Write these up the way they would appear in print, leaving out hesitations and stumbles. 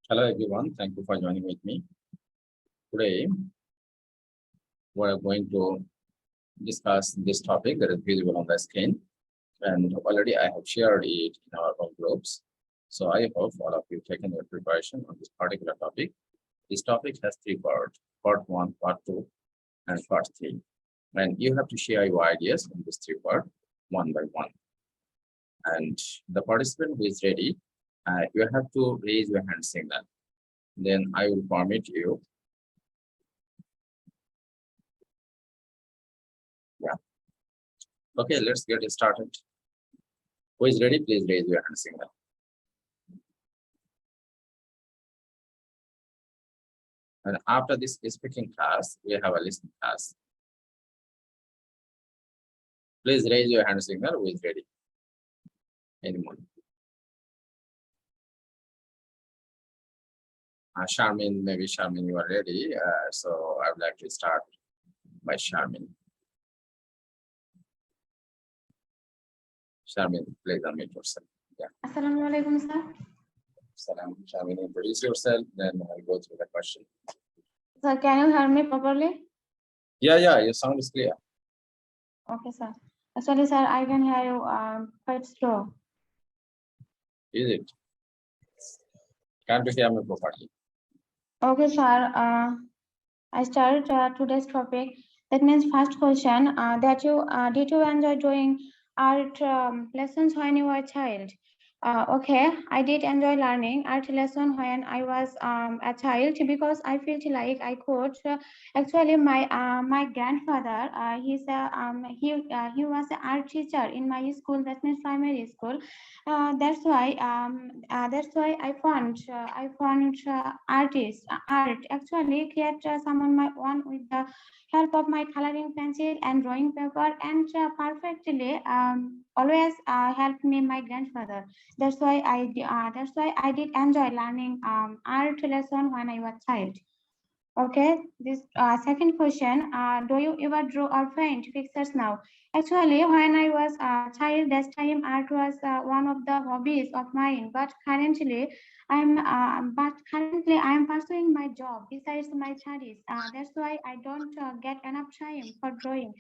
Hello everyone, thank you for joining with me. Today, we're going to discuss this topic that is visible on the screen. And already I have shared it in our own groups. So I hope all of you taken your preparation on this particular topic. This topic has three parts, part 1, part 2, and part 3. And you have to share your ideas in this three part, one by one. And the participant who is ready, you have to raise your hand signal. Then I will permit you. Yeah. Okay, let's get started. Who is ready? Please raise your hand signal. And after this speaking class, we have a listening class. Please raise your hand signal. Who is ready? Anyone? Charmin, maybe Charmin, you are ready. So I would like to start by Charmin. Charmin, please unmute yourself. Yeah. Assalamu alaikum, sir. Salam, Charmin, introduce yourself, then I'll go through the question. Sir, can you hear me properly? Yeah, your sound is clear. Okay, sir. Actually, sir, I can hear you quite slow. Is it? Can't you hear me properly? Okay, sir. I start today's topic. That means first question that you did you enjoy doing art lessons when you were a child? Okay, I did enjoy learning art lesson when I was a child because I felt like I could. Actually, my grandfather, he was an art teacher in my school. That means primary school. That's why I found art actually create some on my own with the help of my coloring pencil and drawing paper, and perfectly always helped me my grandfather. That's why I did enjoy learning art lesson when I was child. Okay, this second question, do you ever draw or paint pictures now? Actually, when I was a child, that time art was one of the hobbies of mine. But currently, I am pursuing my job besides my studies. That's why I don't get enough time for drawing.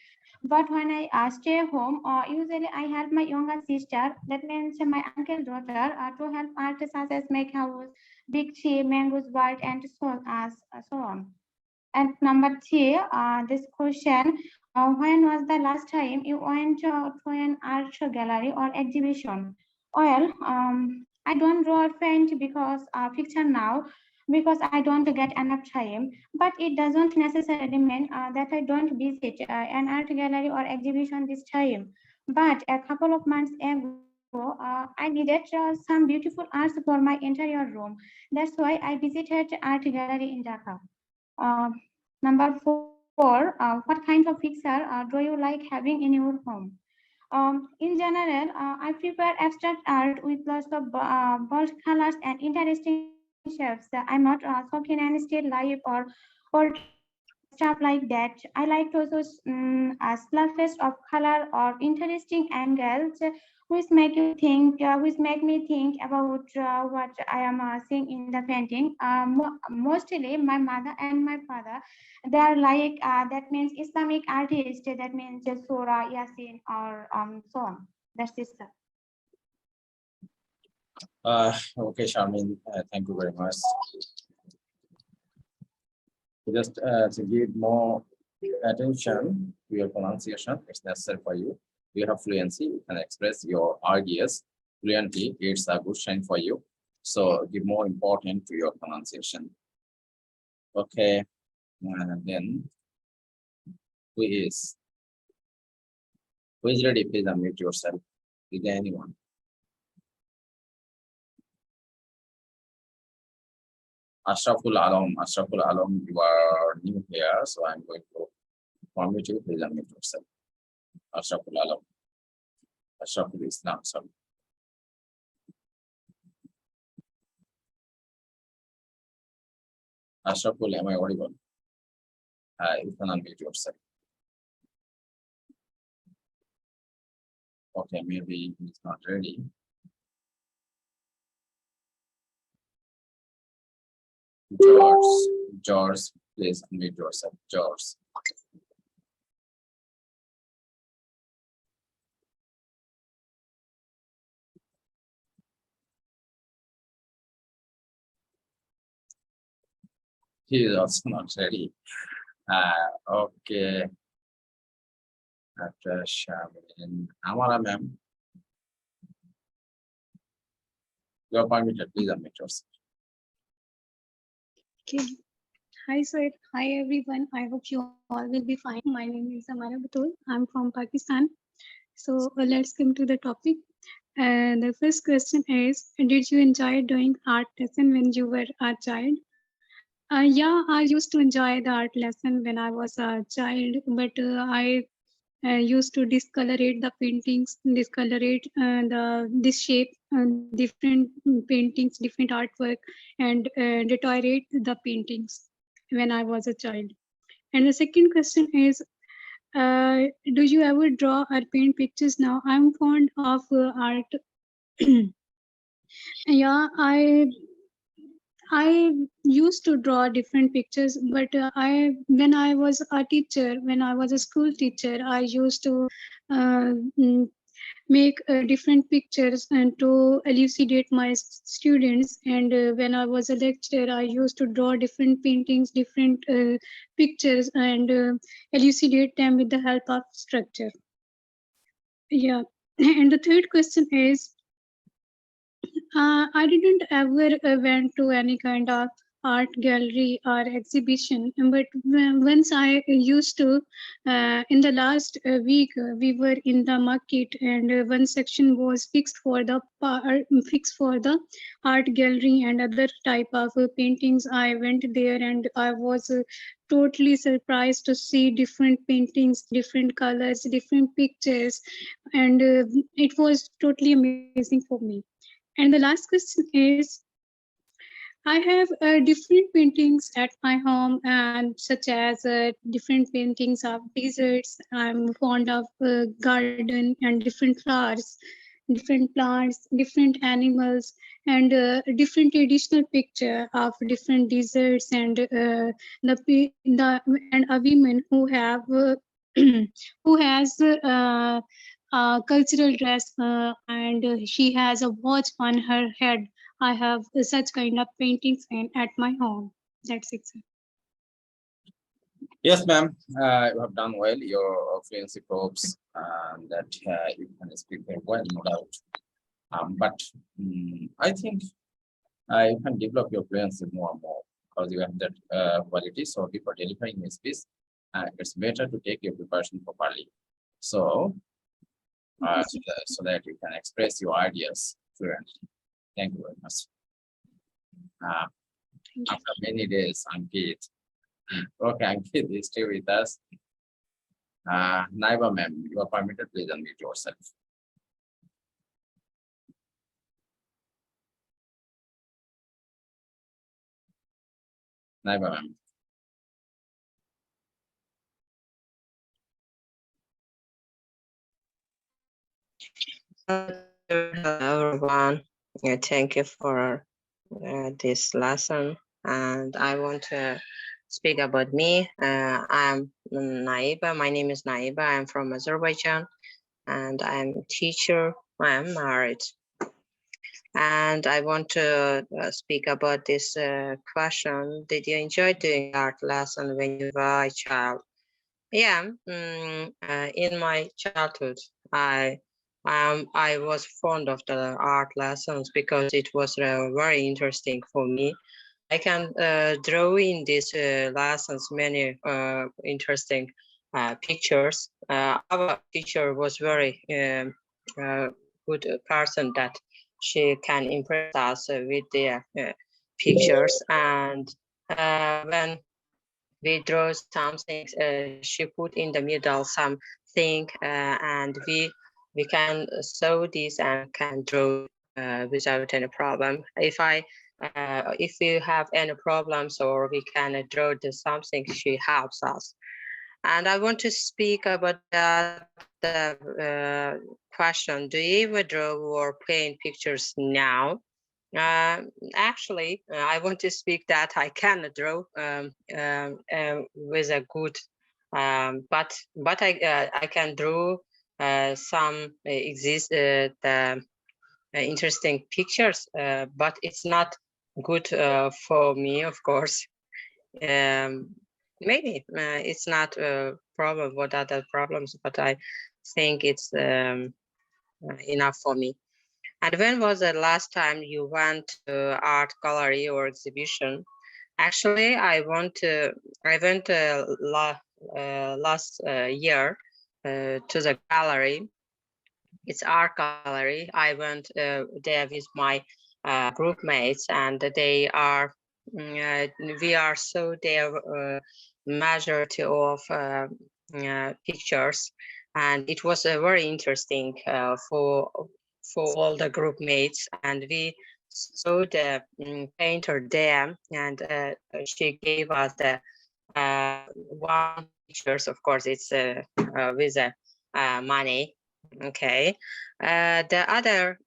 But when I stay home, usually I help my younger sister, that means my uncle's daughter, to help artists such as make house, big tree, mangoes, bird, and so on. And number 3, this question, when was the last time you went to an art gallery or exhibition? Well, I don't draw or paint because picture now because I don't get enough time, but it doesn't necessarily mean that I don't visit an art gallery or exhibition this time. But a couple of months ago, I needed some beautiful arts for my interior room. That's why I visited art gallery in Dhaka. Number 4, what kind of picture do you like having in your home? In general, I prefer abstract art with lots of bold colors and interesting shapes. I'm not so keen on still life or portrait stuff like that. I like to use splashes of color or interesting angles, which make me think about what I am seeing in the painting. Mostly, my mother and my father, they are like that means Islamic artists. That means Surah, Yasin, or so on. That's it, sir. Okay, Charmin, thank you very much. Just to give more attention to your pronunciation, it's necessary for you. You have fluency, you can express your ideas fluently. It's a good sign for you. So give more important to your pronunciation. Okay, and then who is ready? Please unmute yourself. Is there anyone? Ashraful Alam, you are new here, so I'm going to permit you. Please unmute yourself. Ashraful Alam. Ashraful Islam, sorry. Ashraful, am I audible? You can unmute yourself. Okay, maybe he's not ready. George, please unmute yourself. George. He is also not ready. Okay. After Shamin, Amara ma'am, you are permitted. Please unmute yourself. Okay. Hi, sir. Hi, everyone. I hope you all will be fine. My name is Amara Batul. I'm from Pakistan. So let's come to the topic. The first question is, did you enjoy doing art lesson when you were a child? Yeah, I used to enjoy the art lesson when I was a child, but I used to discolorate the paintings, discolorate this shape, different paintings, different artwork, and deteriorate the paintings when I was a child. And the second question is, do you ever draw or paint pictures now? I'm fond of art. Yeah, I used to draw different pictures, but when I was a teacher, when I was a school teacher, I used to uh, mm, make different pictures and to elucidate my students. And when I was a lecturer, I used to draw different paintings, different pictures, and elucidate them with the help of structure. Yeah. And the third question is, I didn't ever went to any kind of art gallery or exhibition, but once I used to, in the last week, we were in the market, and one section was fixed for the art gallery and other type of paintings. I went there, and I was totally surprised to see different paintings, different colors, different pictures, and it was totally amazing for me. And the last question is, I have different paintings at my home, and such as different paintings of deserts. I'm fond of garden and different flowers, different plants, different animals, and different additional picture of different deserts, and and a woman who have who has cultural dress, and she has a watch on her head. I have such kind of paintings and at my home. That's it, sir. Yes, ma'am. You have done well. Your fluency proves that you can speak very well, no doubt. But I think you can develop your fluency more and more because you have that quality. So before delivering your speech, it's better to take your preparation properly. So, so that you can express your ideas fluently. Thank you very much. After many days, Ankit. Okay, Ankit is still with us. Naiva ma'am, you are permitted, please unmute yourself. Naiva ma'am. Hello, everyone. Thank you for this lesson. And I want to speak about me. I'm Naiba. My name is Naiba. I'm from Azerbaijan, and I'm a teacher. I'm married. And I want to speak about this question. Did you enjoy doing art lesson when you were a child? Yeah, in my childhood, I was fond of the art lessons because it was very interesting for me. I can draw in these lessons many interesting pictures. Our teacher was very good person that she can impress us with their pictures, and when we draw something, she put in the middle something, and we can sew this and can draw without any problem. If we have any problems or we can draw something, she helps us. And I want to speak about the question: do you ever draw or paint pictures now? Actually, I want to speak that I can draw with a good, but I can draw some the interesting pictures, but it's not good for me, of course. Maybe it's not a problem. What other problems? But I think it's enough for me. And when was the last time you went to art gallery or exhibition? Actually, I went last year to the gallery. It's art gallery. I went there with my group mates, and they are we are so there majority of pictures, and it was very interesting for all the group mates, and we saw the painter there, and she gave us the one pictures. Of course, it's with money. Okay. The other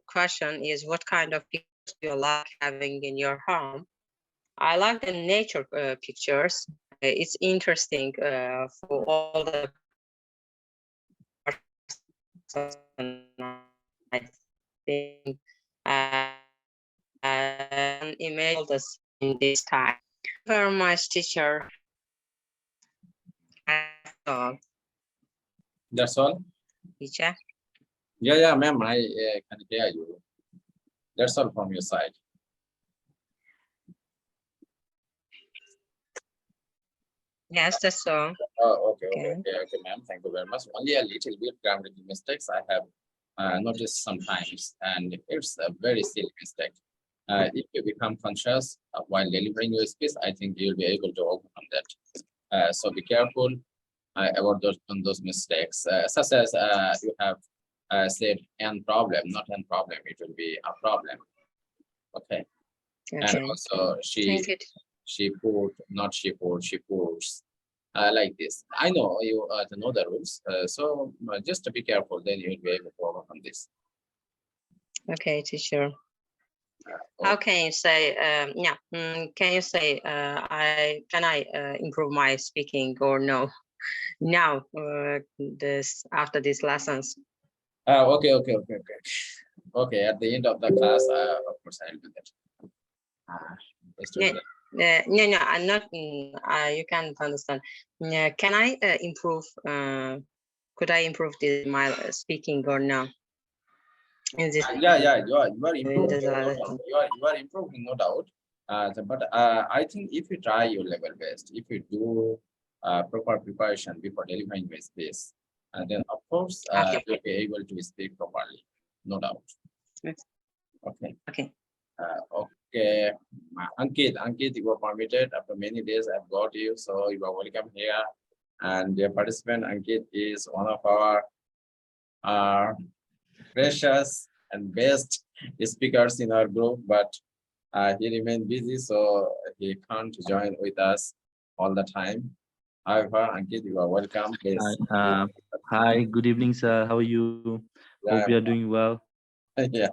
question is, what kind of pictures do you like having in your home? I like the nature pictures. It's interesting for all the I think image all this in this time. Very much, teacher. That's all. Teacher. Yeah, ma'am. I can hear you. That's all from your side. Yes, that's all. Oh, okay, ma'am. Thank you very much. Only a little bit grammatical mistakes I have noticed sometimes, and it's a very silly mistake. If you become conscious while delivering your speech, I think you'll be able to overcome that. So be careful about those mistakes, such as you have said "an problem," not "an problem." It will be a problem. Okay. And Okay. also she put, not she put, she puts. Like this. I know you to know the rules, so just to be careful, then you'll be able to overcome this. Okay, teacher. How can you say, can you say, can I improve my speaking or no? Now, after these lessons. Okay. Okay, at the end of the class, of course, I'll do that. No, I'm not. You can't understand. Can I improve? Could I improve my speaking or no? In this you are improving. You are improving, no doubt. But I think if you try your level best, if you do proper preparation before delivering your speech, then of course you'll be able to speak properly, no doubt. Okay. Okay. Okay, Ankit, you were permitted after many days. I've got you, so you are welcome here. And the participant Ankit is one of our precious and best speakers in our group, but he remained busy, so he can't join with us all the time. However, Ankit, you are welcome. Please. Hi, good evening, sir. How are you? Hope you are doing well. Yeah.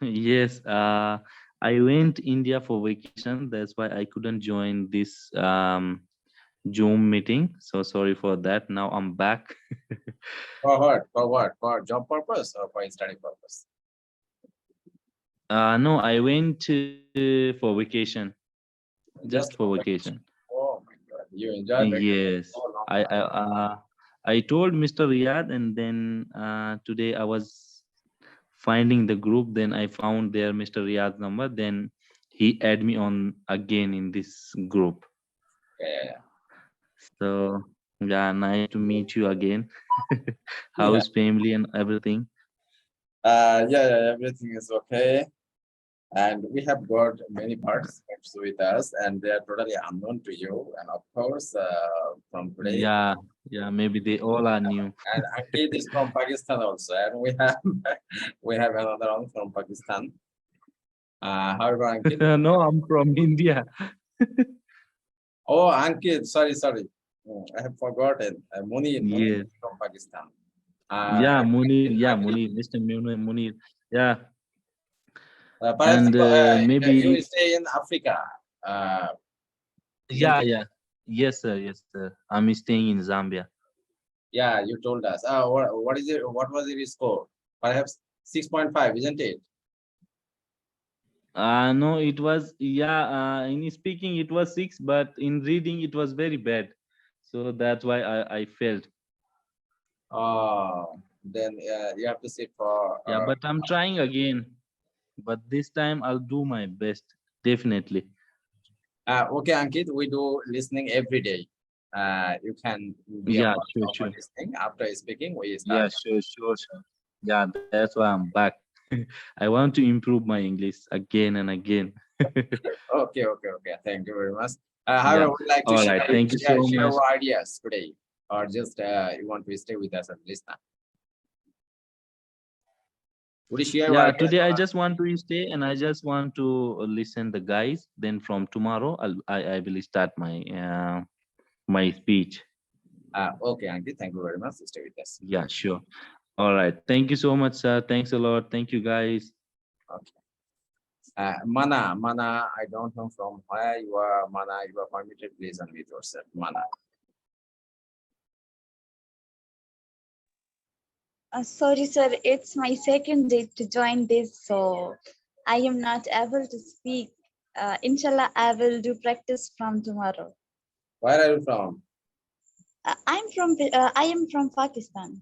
Yes, I went India for vacation. That's why I couldn't join this Zoom meeting. So sorry for that. Now I'm back. For what? For what? For job purpose or for study purpose? No, I went for vacation. Just for vacation. Oh my God! You enjoyed vacation? Yes, I told Mr. Riyad, and then today I was finding the group, then I found their Mr. Riyad's number, then he add me on again in this group. Yeah. So yeah, nice to meet you again. How's family and everything? Yeah, everything is okay. And we have got many participants with us, and they are totally unknown to you. And of course, from today. Yeah, maybe they all are new. And Ankit is from Pakistan also, and we have another one from Pakistan. However, Ankit. No, I'm from India. Oh, Ankit, sorry. I have forgotten. Munir Yes. from Pakistan. Munir, Mr. Munir. Yeah, Perhaps and you maybe stay in Africa. Isn't yeah, it? yeah. Yes, sir. Yes, sir. I'm staying in Zambia. Yeah, you told us. What is it? What was your score? Perhaps 6.5, isn't it? No, it was in speaking it was 6, but in reading it was very bad. So that's why I failed. Then you have to sit for. Yeah, but I'm trying again. But this time I'll do my best. Definitely. Okay, Ankit, we do listening every day. You can be a Yeah, part sure, of our sure. listening. After speaking, we start. Yeah, sure, sure, sure. Yeah, that's why I'm back. I want to improve my English again and again. Okay. Thank you very much. Yeah. However, would like to All right. Thank you so share much. your ideas today, or just you want to stay with us as a listener? Would you share your Yeah, ideas? today I just want to stay and I just want to listen the guys. Then from tomorrow I will start my speech. Okay, Ankit, thank you very much. Stay with us. Yeah, sure. All right. Thank you so much, sir. Thanks a lot. Thank you, guys. Okay. Mana, I don't know from where you are. Mana, you are permitted. Please unmute yourself. Mana. Sorry, sir. It's my second day to join this, so I am not able to speak. Inshallah, I will do practice from tomorrow. Where are you from? I am from Pakistan.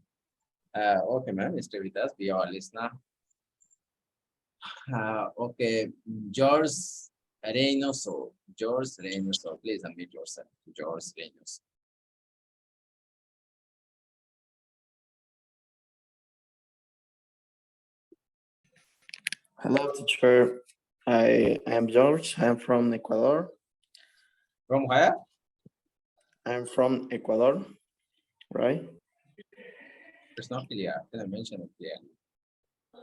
Okay, ma'am. Stay with us. Be our listener. Okay, George Reynoso. George Reynoso. Please unmute yourself. George Reynoso. Hello, teacher. I am George. I'm from Ecuador. From where? I'm from Ecuador, right? It's not clear. Can I mention it clearly?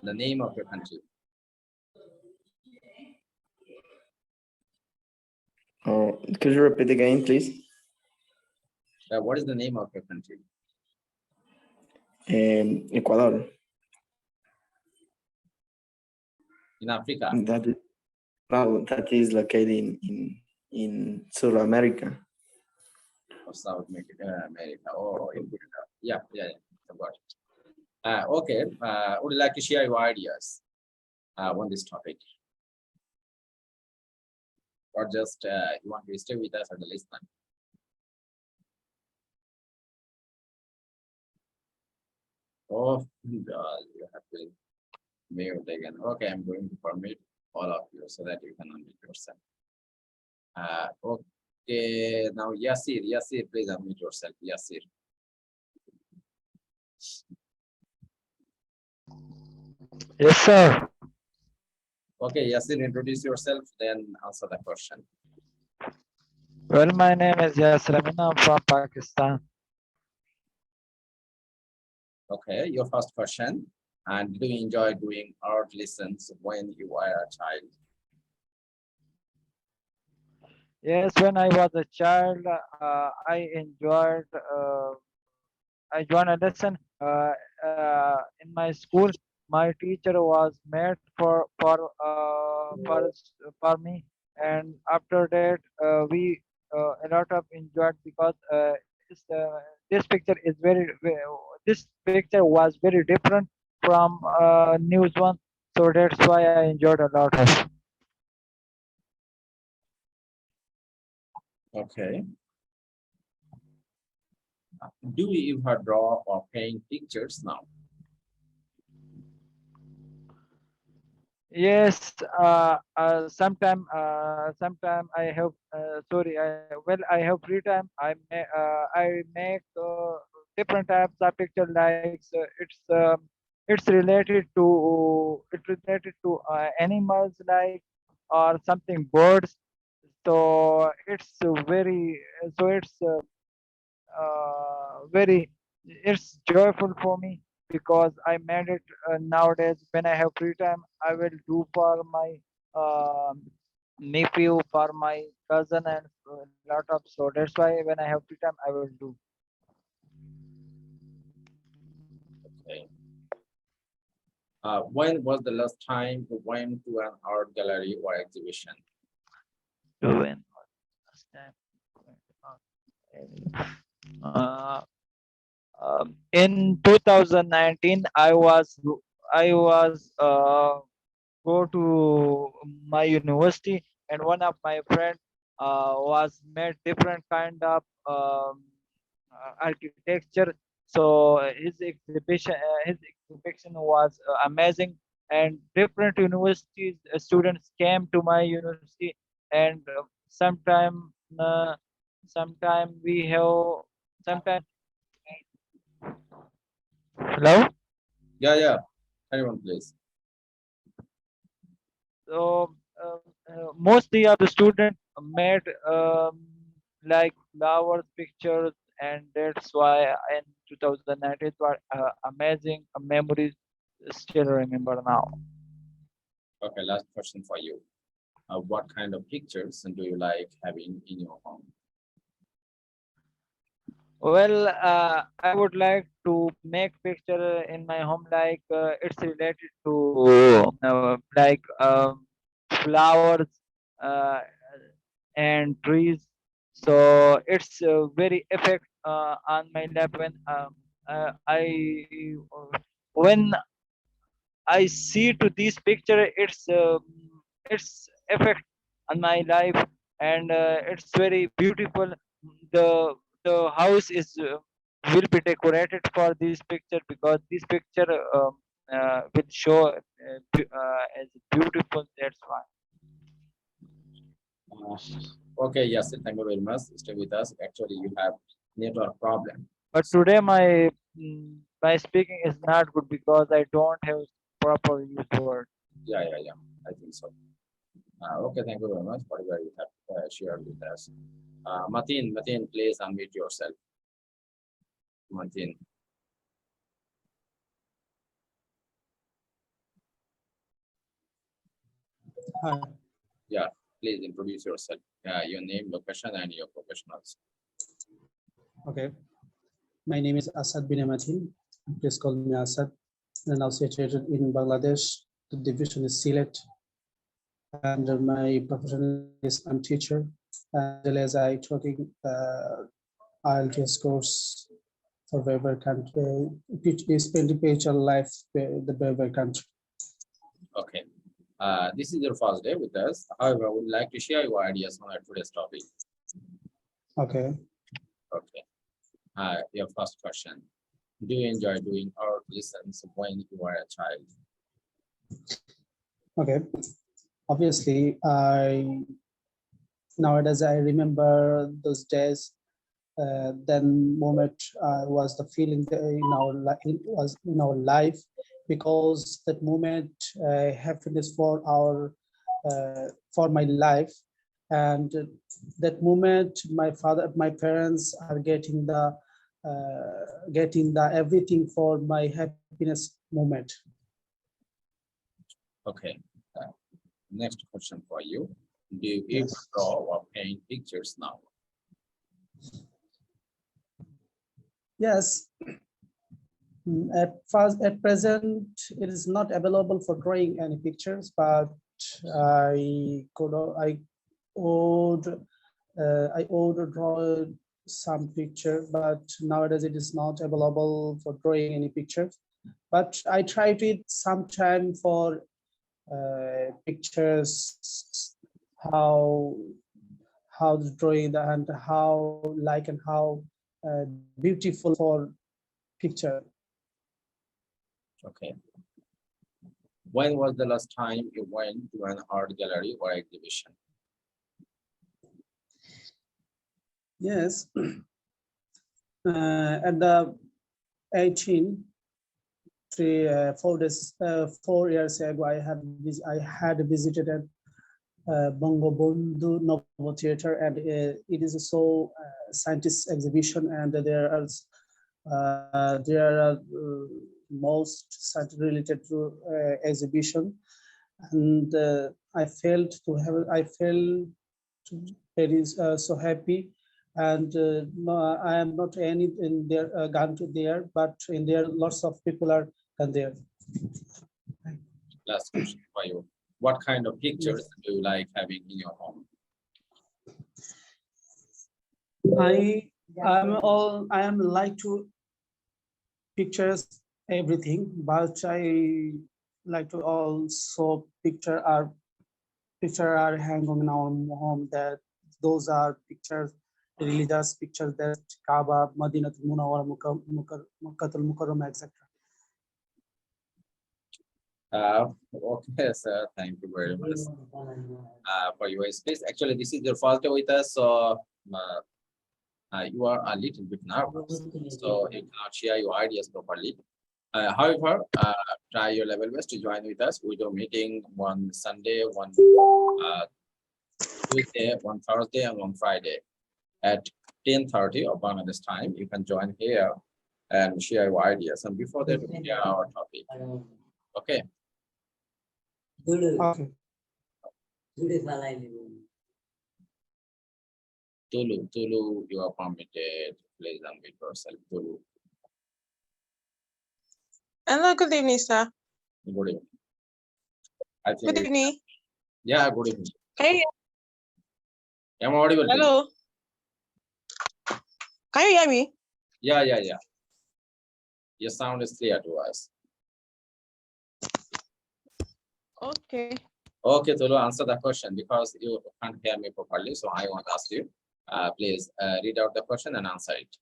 The name of your country. Oh, could you repeat again, please? What is the name of your country? Ecuador. In Africa. That is located in South America. Or South America. Oh, yeah. Got it. Okay. Would you like to share your ideas on this topic? Or just you want to stay with us at the listener? Oh, God, you have to mute again. Okay, I'm going to permit all of you so that you can unmute yourself. Okay, now Yasir, please unmute yourself. Yasir. Yes, sir. Okay, Yasir, introduce yourself, then answer the question. Well, my name is Yasir Amina. I'm from Pakistan. Okay, your first question. And do you enjoy doing art lessons when you were a child? Yes, when I was a child, I joined a lesson in my school. My teacher was made for me, and after that, we a lot of enjoyed because this picture is this picture was very different from news one, so that's why I enjoyed a lot of. Okay. Do you ever draw or paint pictures now? Yes, sometime I have I have free time. I make different types of picture like it's related to animals like or something birds. So very it's joyful for me because I made it nowadays when I have free time I will do for my nephew, for my cousin and a lot of, so that's why when I have free time I will do. Okay. When was the last time you went to an art gallery or exhibition? When last time? Uh, in 2019, I was go to my university, and one of my friend was made different kind of architecture. So his exhibition was amazing, and different universities students came to my university, and sometime uh, sometime we have sometime. Hello. Yeah. Anyone, please. So mostly of the students made like flowers pictures, and that's why in 2019 it was amazing memories still remember now. Okay, last question for you. What kind of pictures do you like having in your home? Well, I would like to make picture in my home like it's related to like flowers uh, and trees. So it's very effect on my life uh, when I see to this picture, it's effect on my life, and it's very beautiful. The the house is will be decorated for this picture, because this picture will show as beautiful. That's why. Okay, yes, thank you very much. Stay with us. Actually, you have network problem. But today my speaking is not good because I don't have proper use word. Yeah. I think so. Okay, thank you very much for what you have shared with us. Mateen, please unmute yourself. Mateen. Hi. Yeah, please introduce yourself. Your name, location, and your professionals. Okay. My name is Asad bin Amatin. Please call me Asad. And I'm situated in Bangladesh. The division is Sylhet. And my profession is I'm teacher. As well as I taking IELTS course for whatever country, which is individual life, the whatever country. Okay. This is your first day with us. However, I would like to share your ideas on today's topic. Okay. Okay. Your first question. Do you enjoy doing art lessons when you were a child? Okay. Obviously, nowadays I remember those days. Then moment was the feeling that it was in our life, because that moment happiness for my life, and that moment my parents are getting the everything for my happiness moment. Okay. Next question for you. Do you ever Yes. draw or paint pictures now? Yes. At present, it is not available for drawing any pictures, but I would draw some picture, but nowadays it is not available for drawing any pictures. But I tried it sometime for pictures, how the drawing and how and how beautiful for picture. Okay. When was the last time you went to an art gallery or exhibition? Yes. At the 4 years ago, I had visited Bangabandhu Novo Theatre, and it is a scientist exhibition, and there are most science related to exhibition, and I felt very so happy, and no, I am not any in there gone to there, but in there lots of people are gone there, Last question for you. What kind of pictures do you like having in your home? I am like to pictures everything, but I like to also picture are hanging in our home, that those are pictures, religious pictures, that Kaaba, Madinatul Munawwara, Makkatul Mukarramah, etc. Okay, sir. Thank you very much for your space. Actually, this is your first day with us, so you are a little bit nervous, so you cannot share your ideas properly. However, try your level best to join with us. We do meeting one Sunday, one Tuesday, one Thursday, and one Friday at 10:30 of Bangladesh time. You can join here and share your ideas. And before that, we share our topic. Okay. Okay. Tulu, you are permitted. Please unmute yourself. Tulu. Hello, good evening, sir. Good evening. I think Good evening. yeah, good evening. Can you Am I audible? Hello? Can you hear me? Yeah. Your sound is clear to us. Okay. Okay, Tulu, answer the question because you can't hear me properly. So I want to ask you, please read out the question and answer it.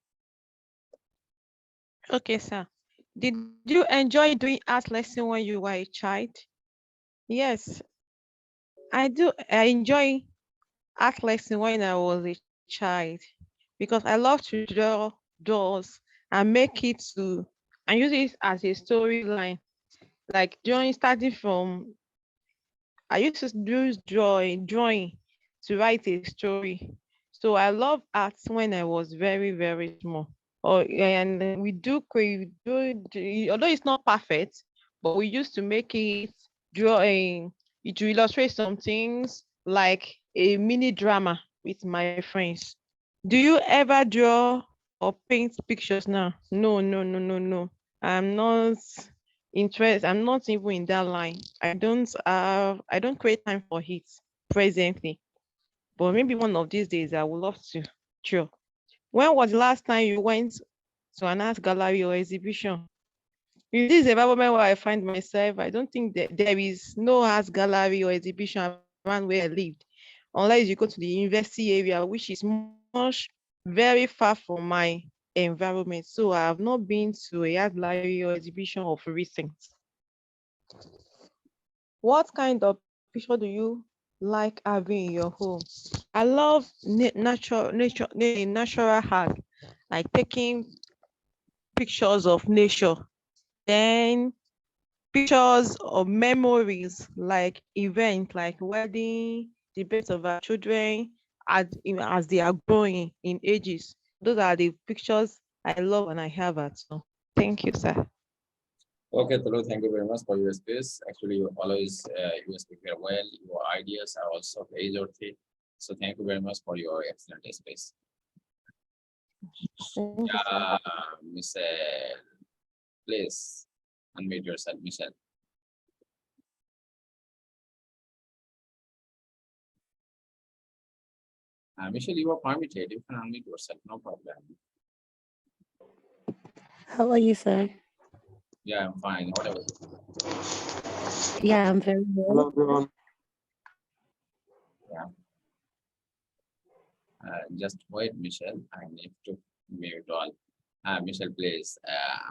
Okay, sir. Did you enjoy doing art lesson when you were a child? Yes, I do. I enjoy art lesson when I was a child because I love to draw dolls and make it to and use it as a storyline. Like starting from I used to do drawing to write a story. So I love art when I was very, very small. And although it's not perfect, but we used to make it drawing to illustrate some things like a mini drama with my friends. Do you ever draw or paint pictures now? No. I'm not interested. I'm not even in that line. I don't create time for it presently. But maybe one of these days I would love to. Sure. When was the last time you went to an art gallery or exhibition? In this environment where I find myself, I don't think that there is no art gallery or exhibition around where I lived, unless you go to the university area, which is much very far from my environment. So I have not been to a art gallery or exhibition of recent. What kind of picture do you like having in your home? I love natural art, like taking pictures of nature, then pictures of memories like events like wedding, the birth of our children as they are growing in ages. Those are the pictures I love and I have at home. Thank you, sir. Okay, Tulu, thank you very much for your space. Actually, you always you speak very well. Your ideas are also age worthy. So thank you very much for your excellent space. Thank you, sir. Michelle, please unmute yourself, Michelle. Michelle, you are permitted. You can unmute yourself, no problem. How are you, sir? Yeah, I'm fine. Whatever. Yeah, I'm very well. Hello, everyone. Yeah. Just wait, Michelle. I need to mute all. Michelle, please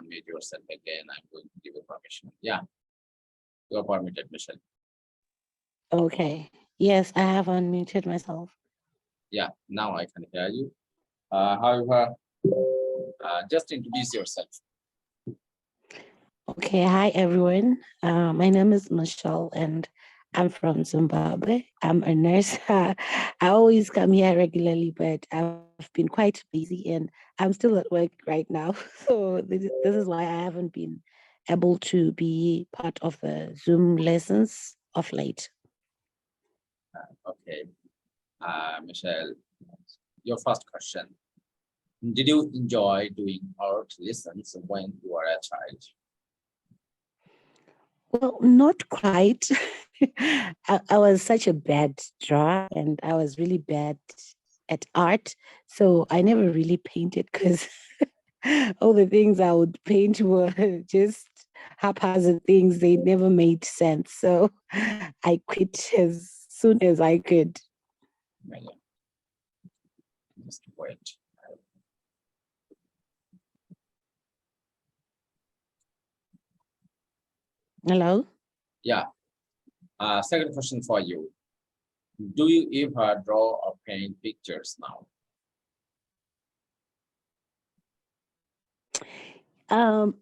unmute yourself again. I'm going to give you permission. Yeah, you are permitted, Michelle. Okay. Yes, I have unmuted myself. Yeah, now I can hear you. However, just introduce yourself. Okay. Hi, everyone. My name is Michelle, and I'm from Zimbabwe. I'm a nurse. I always come here regularly, but I've been quite busy, and I'm still at work right now. So this is why I haven't been able to be part of the Zoom lessons of late. Okay, Michelle, your first question. Did you enjoy doing art lessons when you were a child? Well, not quite. I was such a bad drawer and I was really bad at art. So I never really painted because all the things I would paint were just haphazard things. They never made sense. So I quit as soon as I could. Yeah. Just wait. Hello? Yeah. Second question for you. Do you ever draw or paint pictures now?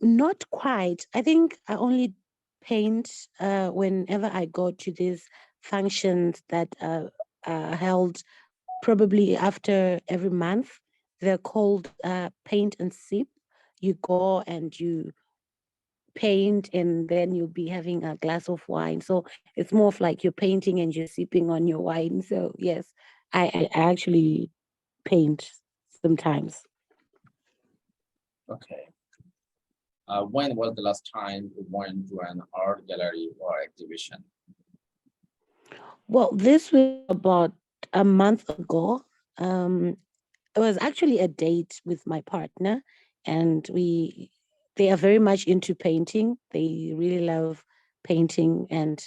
Not quite. I think I only paint whenever I go to these functions that are held probably after every month. They're called paint and sip. You go and you paint and then you'll be having a glass of wine. So it's more of like you're painting and you're sipping on your wine. So yes, I actually paint sometimes. Okay. When was the last time you went to an art gallery or exhibition? Well, this was about a month ago. Um, it was actually a date with my partner, and they are very much into painting. They really love painting, and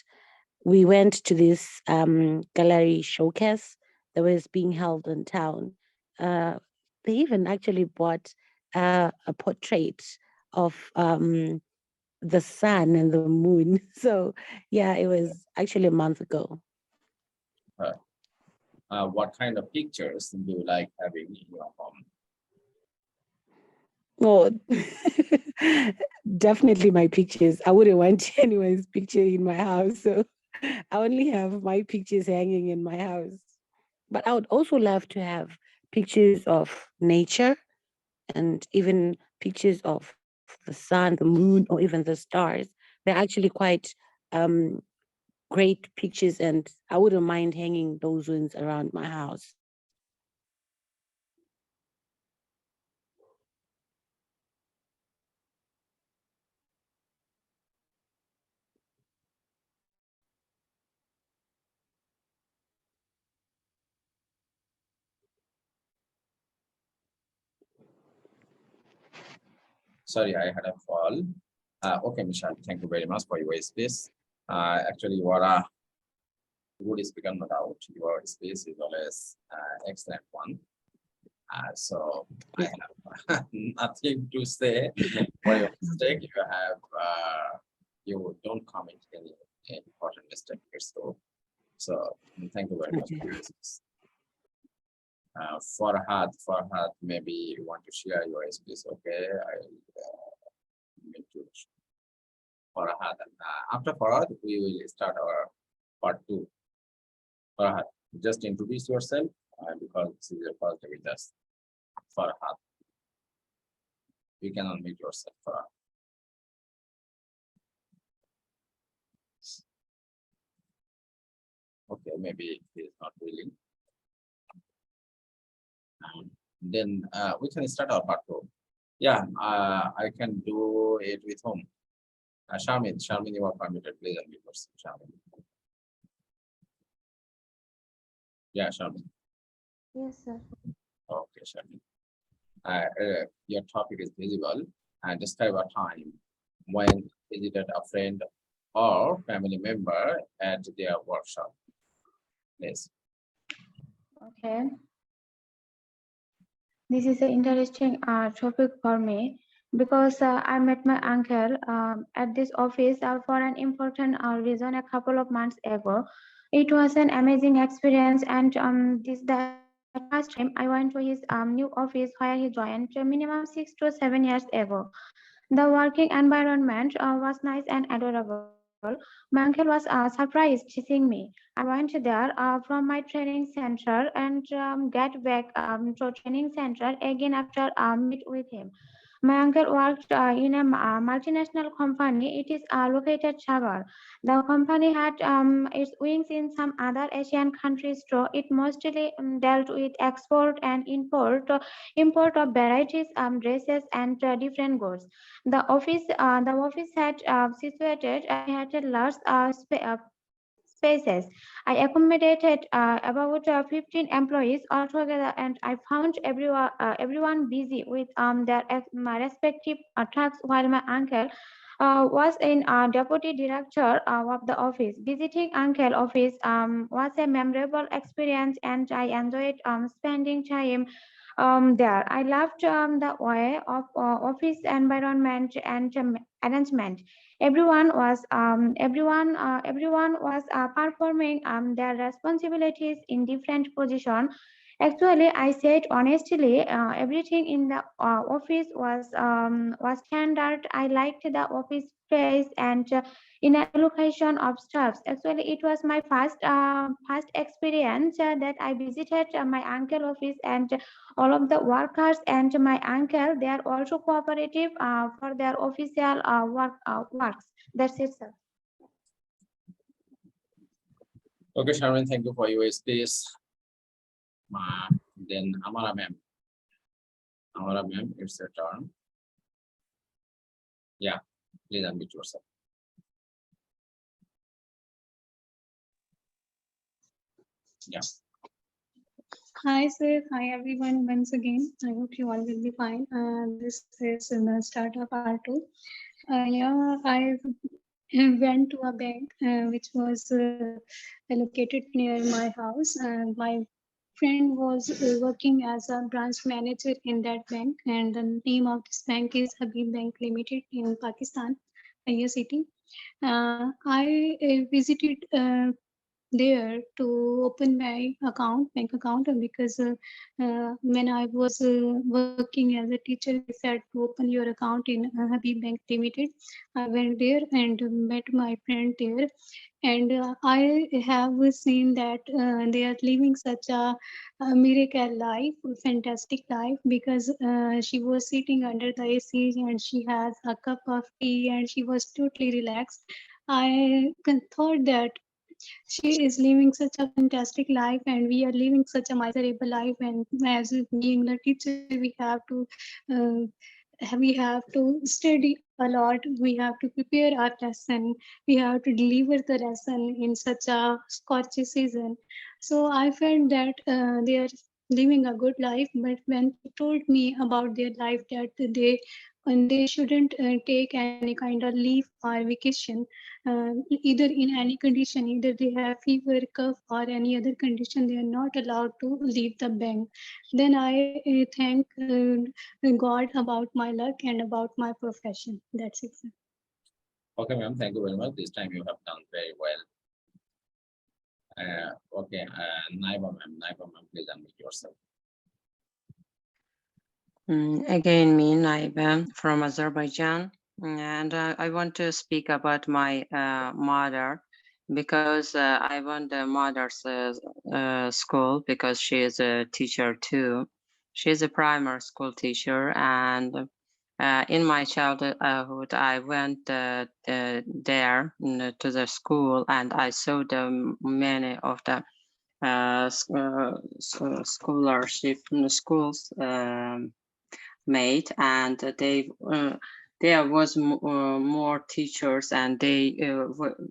we went to this gallery showcase that was being held in town. Uh, they even actually bought a portrait of the sun and the moon. So yeah, it was actually a month ago. What kind of pictures do you like having in your home? Well, definitely my pictures. I wouldn't want anyone's picture in my house. So I only have my pictures hanging in my house. But I would also love to have pictures of nature and even pictures of the sun, the moon, or even the stars. They're actually quite um, great pictures, and I wouldn't mind hanging those ones around my house. Sorry, I had a fall. Okay, Michelle, thank you very much for your space. Actually, you are a good speaker, no doubt. Your space is always excellent one. So I have nothing to say for your mistake. You have you don't comment any important mistake here. So thank you very much for your space. Farhad, maybe you want to share your space. Okay, I need to Farhad. After Farhad, we will start our part 2. Farhad, just introduce yourself because this is your first day with us. Farhad, you can unmute yourself, Farhad. Okay, maybe he is not willing. Then we can start our part 2. Yeah, I can do it with whom? Sharmin, you are permitted. Please unmute yourself, Sharmin. Yeah, Sharmin. Yes, sir. Okay, Sharmin. Your topic is visible and describe a time when you visited a friend or family member at their workshop. Yes. Okay. This is an interesting topic for me because I met my uncle at this office for an important reason a couple of months ago. It was an amazing experience, and this is the first time I went to his new office where he joined minimum 6 to 7 years ago. The working environment was nice and adorable. My uncle was surprised seeing me. I went there from my training center and get back to training center again after meet with him. My uncle worked in a multinational company. It is located Sagar. The company had its wings in some other Asian countries too. It mostly dealt with export and import of varieties, dresses, and different goods. The office had situated. I had a large spaces. I accommodated about 15 employees altogether, and I found everyone busy with my respective tasks, while my uncle was in deputy director of the office. Visiting uncle office was a memorable experience, and I enjoyed spending time there. I loved the way of office environment and arrangement. Everyone was performing their responsibilities in different position. Actually, I said honestly, everything in the office was standard. I liked the office space and in allocation of staffs. Actually, it was my first experience that I visited my uncle office, and all of the workers and my uncle, they are also cooperative for their official works. That's it, sir. Okay, Sharon, thank you for your space. Then Amara ma'am. Amara ma'am, it's your turn. Yeah, please unmute yourself. Yeah. Hi, sir. Hi, everyone. Once again, I hope you all will be fine. This is in the start of R2. Yeah, I went to a bank which was located near my house, and my friend was working as a branch manager in that bank, and the name of this bank is Habib Bank Limited in Pakistan, Kaya City. I visited there to open my bank account, because when I was working as a teacher, they said to open your account in Habib Bank Limited. I went there and met my friend there, and I have seen that they are living such a miracle life, fantastic life, because she was sitting under the AC and she has a cup of tea and she was totally relaxed. I thought that she is living such a fantastic life and we are living such a miserable life, and as being the teacher we have to study a lot, we have to prepare our lesson, we have to deliver the lesson in such a scorchy season. So I felt that they are living a good life, but when she told me about their life, that they shouldn't take any kind of leave or vacation, either in any condition, either they have fever, cough, or any other condition, they are not allowed to leave the bank. Then I thank God about my luck and about my profession. That's it, sir. Okay, ma'am, thank you very much. This time you have done very well. Okay, Naiba ma'am, please unmute yourself. Again, me, Naiba from Azerbaijan. And I want to speak about my mother, because I went the mother's school because she is a teacher too. She's a primary school teacher, and in my childhood, I went there to the school, and I saw the many of the scholarship schools made, and there was more teachers, and they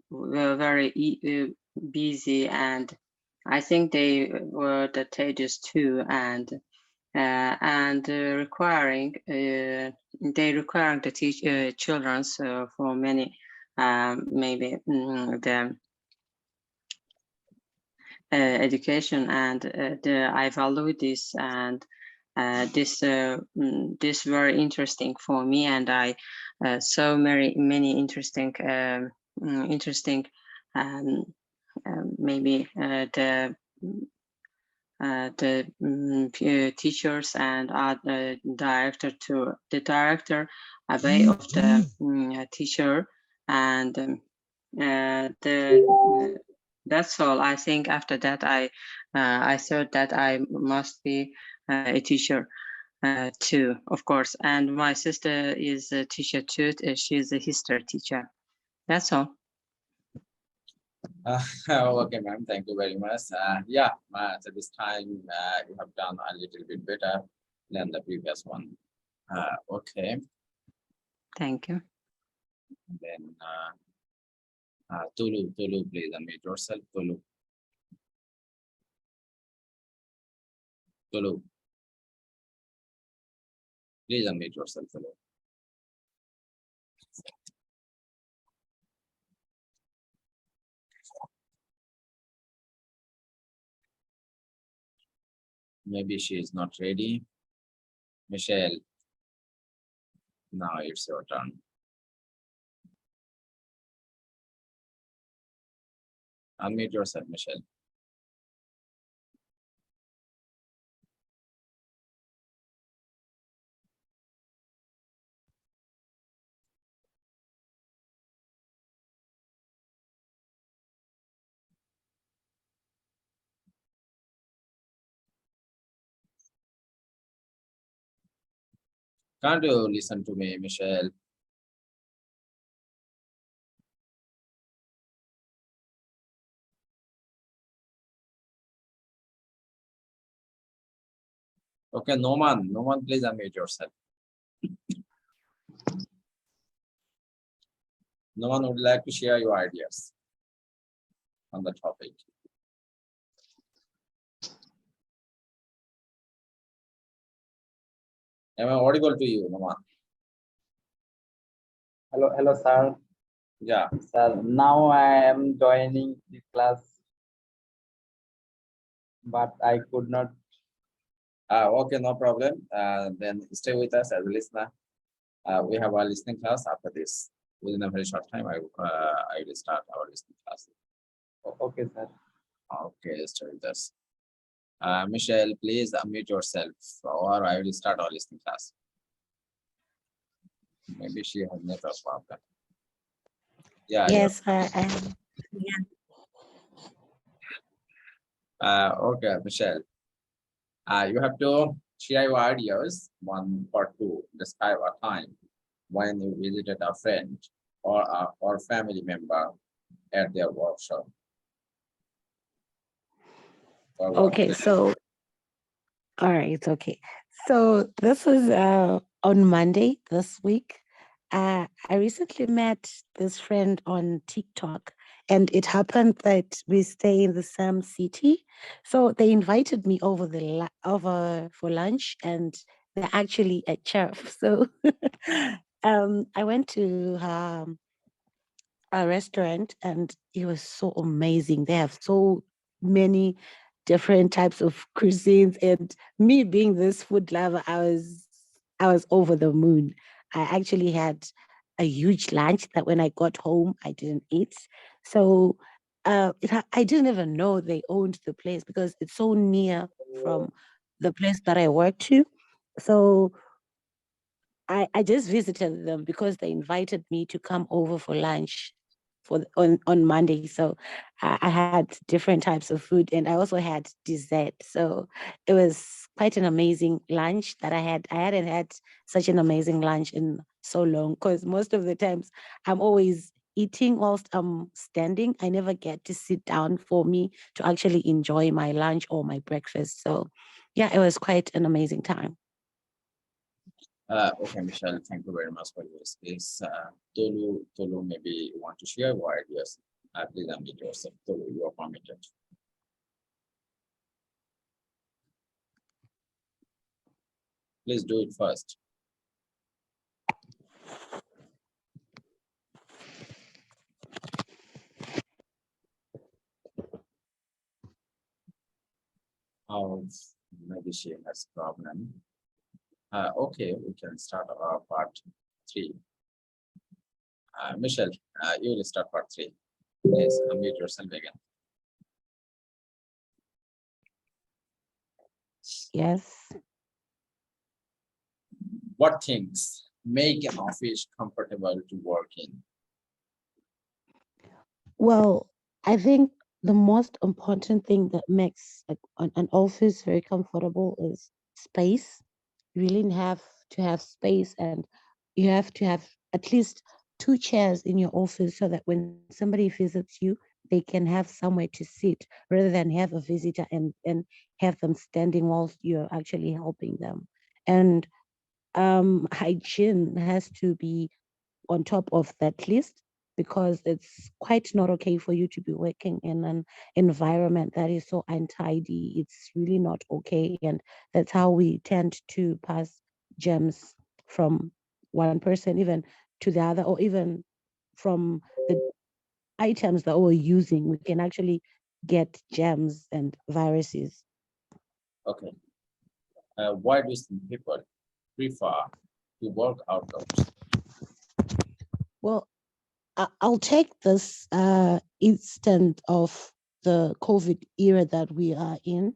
were very busy, and I think they were the teachers too, and requiring the children for many maybe the education, and I value this, and this very interesting for me, and I saw many interesting maybe the teachers and the director away of the teacher, and that's all. I think after that I thought that I must be a teacher. too, of course. And my sister is a teacher too. She's a history teacher. That's all. Okay, ma'am. Thank you very much. Yeah, so this time you have done a little bit better than the previous one. Okay, Thank you. then Tulu, please unmute yourself. Tulu, please unmute yourself. Tulu. Maybe she is not ready. Michelle, now it's your turn. Unmute yourself, Michelle. Can't you listen to me, Michelle? Okay, Noman, please unmute yourself. Noman would like to share your ideas on the topic. Am I audible to you, Noman? Hello, sir. Yeah. Sir, now I am joining the class, but I could not. Okay, no problem. Then stay with us as a listener. We have our listening class after this. Within a very short time, I will start our listening class. Okay, sir. Okay, stay with us. Michelle, please unmute yourself, or I will start our listening class. Maybe she has network problem. Yeah. Yes, Okay, Michelle. You have to share your ideas, 1 or 2. Describe a time when you visited a friend or family member at their workshop. okay, so all right, okay. So this was on Monday this week. I recently met this friend on TikTok, and it happened that we stay in the same city. So they invited me over for lunch, and they're actually a chef. So I went to a restaurant, and it was so amazing. They have so many different types of cuisines, and me being this food lover, I was over the moon. I actually had a huge lunch that when I got home I didn't eat. So I didn't even know they owned the place because it's so near from the place that I work to. So I just visited them because they invited me to come over for lunch on Monday. So I had different types of food, and I also had dessert. So it was quite an amazing lunch that I had. I hadn't had such an amazing lunch in so long because most of the times I'm always eating whilst I'm standing. I never get to sit down for me to actually enjoy my lunch or my breakfast. So yeah, it was quite an amazing time. Okay, Michelle, thank you very much for your space. Tolu, maybe you want to share your ideas. Please unmute yourself. Tolu, you are permitted. Please do it first. Oh, maybe she has problem. Okay, we can start our part 3. Michelle, you will start part 3. Please unmute yourself again. Yes. What things make an office comfortable to work in? Well, I think the most important thing that makes an office very comfortable is space. really have to have space, and you have to have at least 2 chairs in your office so that when somebody visits you, they can have somewhere to sit rather than have a visitor and have them standing whilst you're actually helping them. And hygiene has to be on top of that list, because it's quite not okay for you to be working in an environment that is so untidy. It's really not okay. And that's how we tend to pass germs from one person even to the other, or even from the items that we're using. We can actually get germs and viruses. Okay. Why do some people prefer to work outdoors? Well, I'll take this instant of the COVID era that we are in.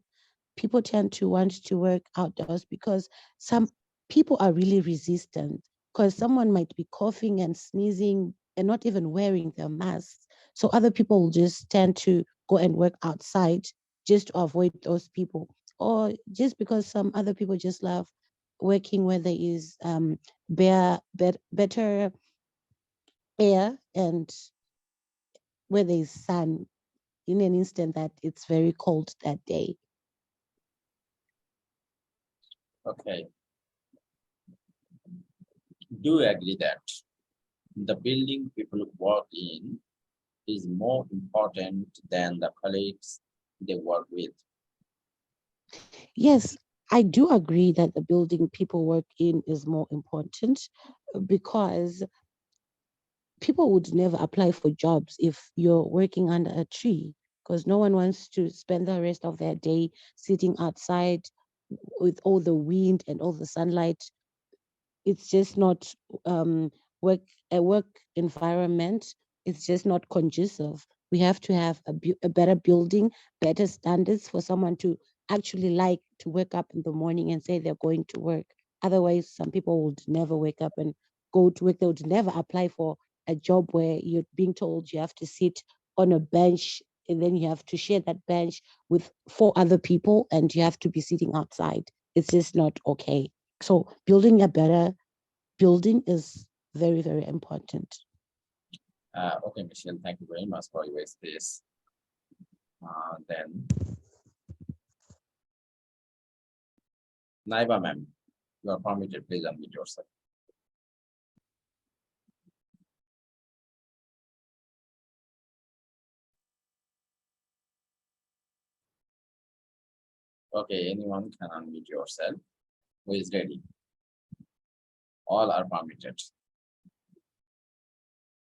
People tend to want to work outdoors because some people are really resistant, because someone might be coughing and sneezing and not even wearing their masks. So other people will just tend to go and work outside just to avoid those people. Or just because some other people just love working where there is better air, and where there is sun, in an instant that it's very cold that day. Okay. Do you agree that the building people work in is more important than the colleagues they work with? Yes, I do agree that the building people work in is more important, because people would never apply for jobs if you're working under a tree, because no one wants to spend the rest of their day sitting outside with all the wind and all the sunlight. It's just not work a work environment. It's just not conducive. We have to have a better building, better standards for someone to actually like to wake up in the morning and say they're going to work. Otherwise, some people would never wake up and go to work. They would never apply for a job where you're being told you have to sit on a bench, and then you have to share that bench with 4 other people, and you have to be sitting outside. It's just not okay. So building a better building is very, very important. Okay, Michelle, thank you very much for your space. Then, Naiba ma'am, you are permitted, please unmute yourself. Okay, anyone can unmute yourself. Who is ready? All are permitted.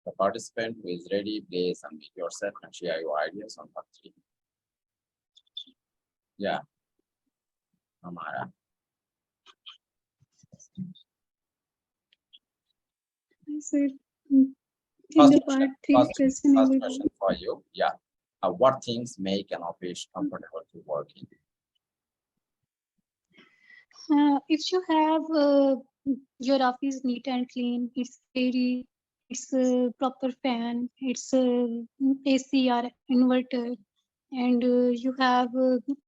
The participant who is ready, please unmute yourself and share your ideas on part 3. Yeah, Amara. I said, in the part 3 question, First question for you. Yeah. What things make an office comfortable to work in? if you have your office neat and clean, it's airy, it's a proper fan, it's a AC or inverter, and you have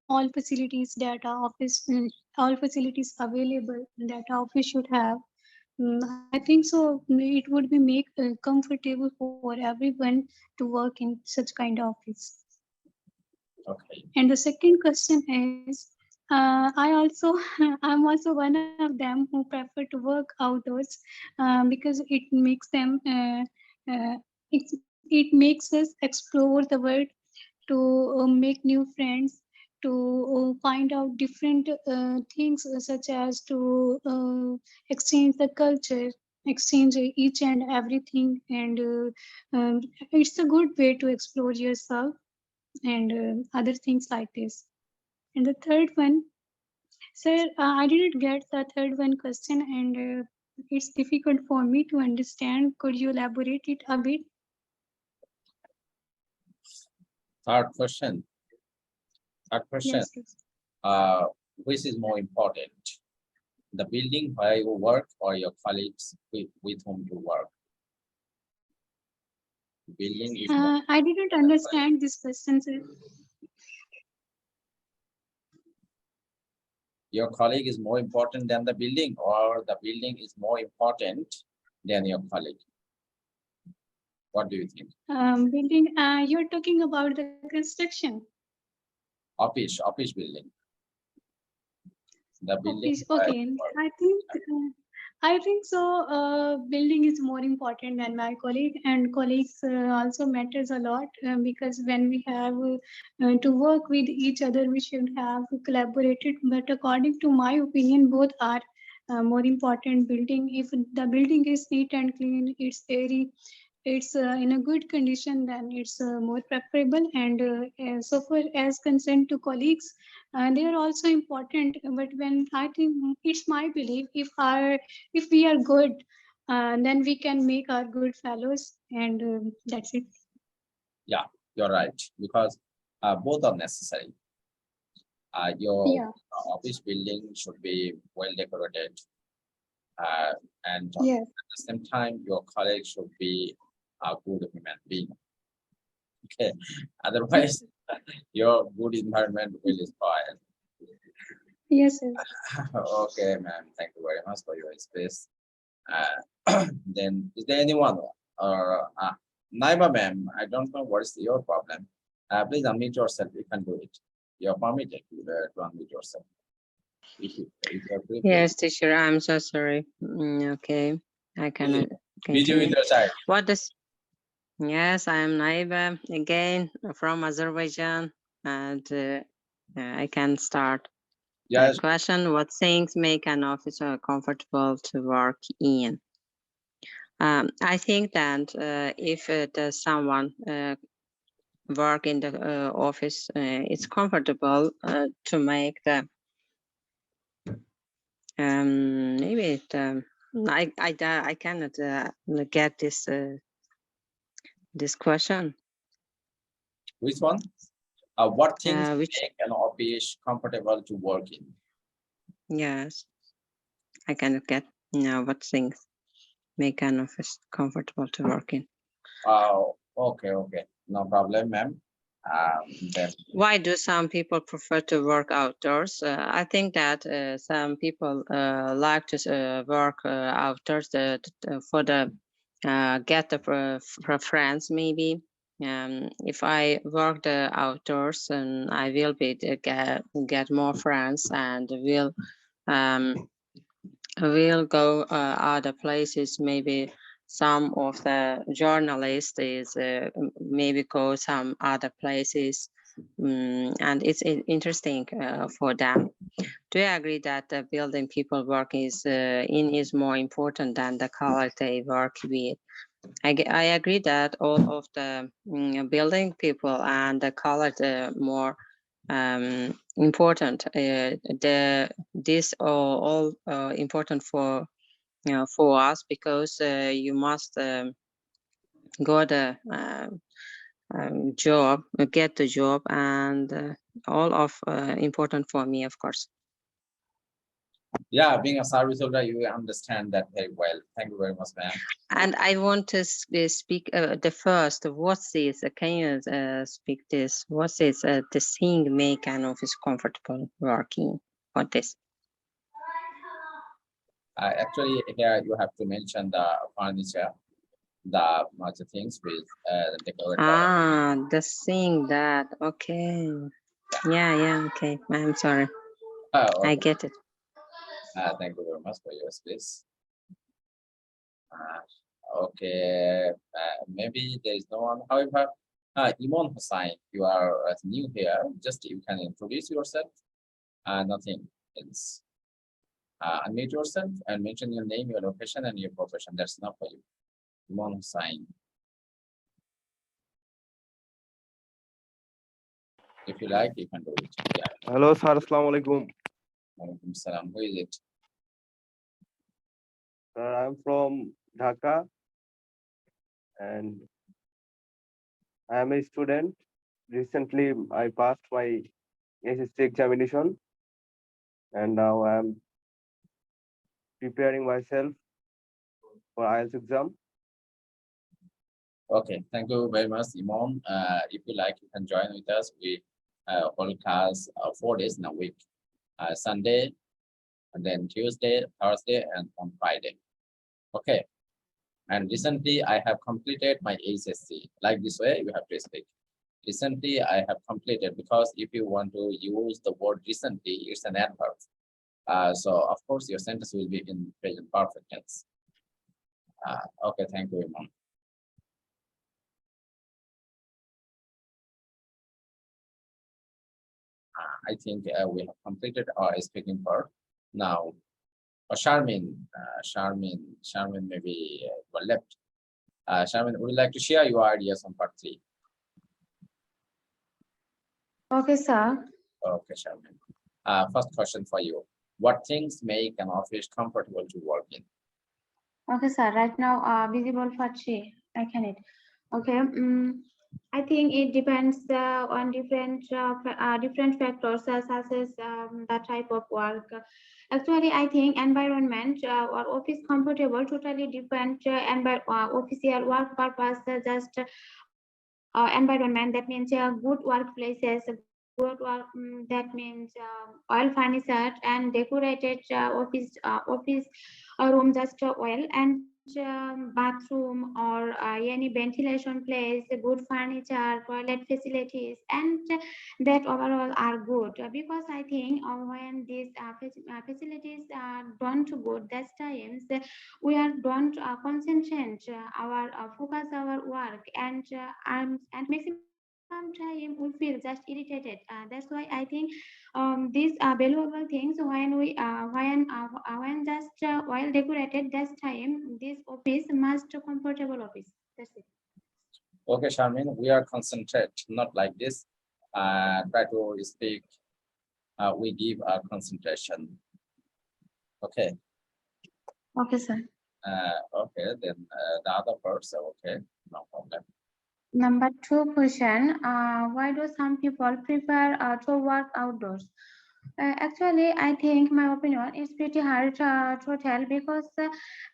all facilities that our office, all facilities available that our office should have. I think so. It would be make comfortable for everyone to work in such kind of office. Okay. And the second question is, I also I'm also one of them who prefer to work outdoors, because it makes them it makes us explore the world, to make new friends, to find out different things, such as to exchange the culture, exchange each and everything, and it's a good way to explore yourself and other things like this. And the third one, sir, I didn't get the third one question, and it's difficult for me to understand. Could you elaborate it a bit? Third question. Yes, please. Which is more important? The building where you work or your colleagues with whom you work? Building is more I didn't understand this question, sir. Your colleague is more important than the building, or the building is more important than your colleague? What do you think? Building, you're talking about the construction. Office building. The building. Office, okay. I think so. Building is more important than my colleague, and colleagues also matters a lot because when we have to work with each other, we should have collaborated. But according to my opinion, both are more important. Building, if the building is neat and clean, it's in a good condition, then it's more preferable. And so far as concerned to colleagues, they are also important. But when I think it's my belief, if we are good, then we can make our good fellows, and that's it. Yeah, you're right, because both are necessary. Your Yeah. office building should be well decorated, and Yes. at the same time, your colleague should be a good human being. Okay, otherwise, your good environment will spoil. Yes, sir. Okay, ma'am. Thank you very much for your space. Then, is there anyone or Naiba, ma'am? I don't know what is your problem. Please unmute yourself. You can do it. You're permitted to unmute yourself. If you're free, Yes, teacher, I'm so sorry. Okay, I cannot busy with continue. your child. What does? Yes, I am Naiba again from Azerbaijan, and I can start. Yes. Question: what things make an officer comfortable to work in? I think that if there's someone work in the office, it's comfortable to make the maybe I cannot get this question. Which one? What things Which? make an office comfortable to work in? Yes, I cannot get what things make an office comfortable to work in. Okay, no problem, ma'am. Then why do some people prefer to work outdoors? I think that some people like to work outdoors for the get the preference maybe. If I work the outdoors, and I will be get more friends, and will go other places. Maybe some of the journalists is maybe go some other places, and it's interesting for them. Do you agree that the building people work is more important than the color they work with? I agree that all of the building people and the color more important. This all important for us, because you must go the job, get the job, and all of important for me, of course. yeah, being a service holder, you understand that very well. Thank you very much, ma'am. And I want to speak the first. What is? Can you speak this? What is the thing make an office comfortable working? What is? Actually, here you have to mention the furniture, the much things with decorator. The thing that, okay. Yeah, okay. I'm sorry. Okay. I get it. Thank you very much for your space. Okay, maybe there is no one. However, Imon Hussain, you are new here. Just you can introduce yourself. Nothing else. Unmute yourself and mention your name, your location, and your profession. That's enough for you. Imon Hussain. If you like, you can do it. Yeah. Hello, sir. Assalamu alaikum. Walaikum salam. Who is it? Sir, I'm from Dhaka, and I am a student. Recently, I passed my SSC examination, and now I am preparing myself for IELTS exam. Okay, thank you very much, Imam. If you like, you can join with us. We hold class 4 days in a week. Sunday, and then Tuesday, Thursday, and on Friday. Okay. And recently I have completed my HSC. Like this way, you have to speak. Recently I have completed, because if you want to use the word recently, it's an adverb. So of course your sentence will be in present perfect tense. Okay, thank you, Imam. I think we have completed our speaking part. Now, Charmin maybe left. Charmin, would you like to share your ideas on part 3? Okay, sir. Okay, Charmin. First question for you. What things make an office comfortable to work in? Okay, sir. Right now, visible for three. I can it. Okay. I think it depends on different factors such as the type of work. Actually, I think environment or office comfortable totally depend official work purpose. Just environment, that means good workplaces, good work, that means oil furniture and decorated office room, just oil, and bathroom or any ventilation place, good furniture, toilet facilities, and that overall are good. Because I think when these facilities don't good, that's times we are don't concentrate our focus our work, and maximum time we feel just irritated. That's why I think these valuable things when just well decorated, that's time this office must comfortable office. That's it. Okay, Charmin, we are concentrate, not like this. Try to speak. We give our concentration. Okay. Okay, sir. Okay, then the other parts are okay, no problem. Number 2 question, why do some people prefer to work outdoors? Actually, I think my opinion is pretty hard to tell, because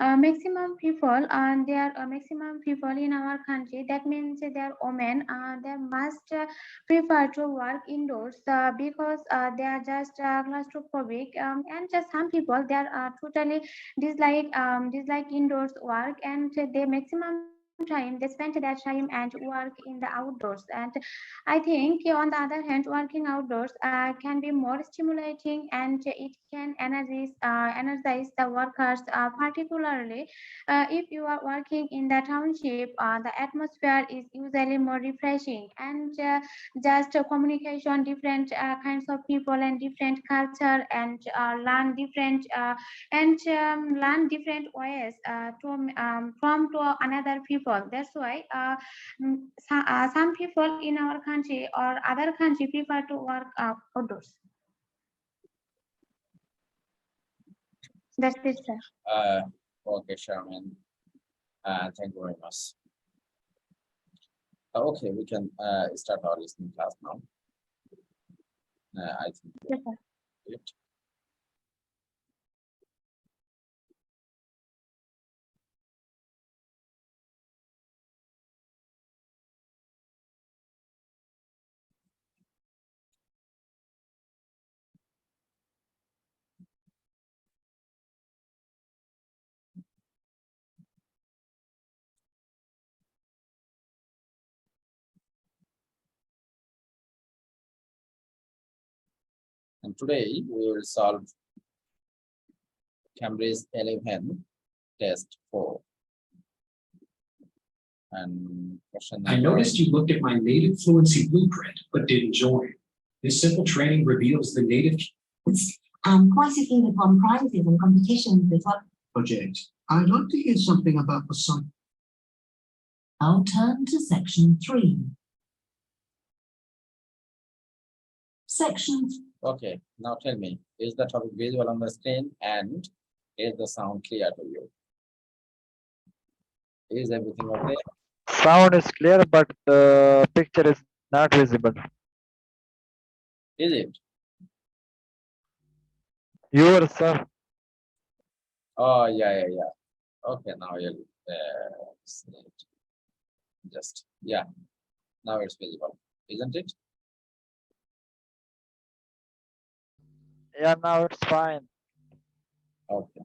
maximum people and there are maximum people in our country, that means they are women, they must prefer to work indoors because they are just claustrophobic, and just some people they are totally dislike indoors work, and they maximum time they spend that time and work in the outdoors. And I think on the other hand, working outdoors can be more stimulating, and it can energize the workers, particularly if you are working in the township. The atmosphere is usually more refreshing, and just communication, different kinds of people and different culture, and learn different ways from to another people. That's why some people in our country or other country prefer to work outdoors. That's it, sir. Okay, Charmin. Thank you very much. Okay, we can start our listening class now. I think Yes, sir. it. And today we will solve Cambridge 11 test 4. And question I number- noticed you looked at my native fluency blueprint, but didn't join. This simple training reveals the native Quizzing upon prizes and competitions with what project. I'd like to hear something about the sun. I'll turn to section 3. Section Okay, now tell me, is the topic visual on the screen, and is the sound clear to you? Is everything okay? Sound is clear, but the picture is not visible. Is it? Your sir. Oh, yeah. Okay, now you'll see it. Just, yeah, now it's visible, isn't it? Yeah, now it's fine. Okay.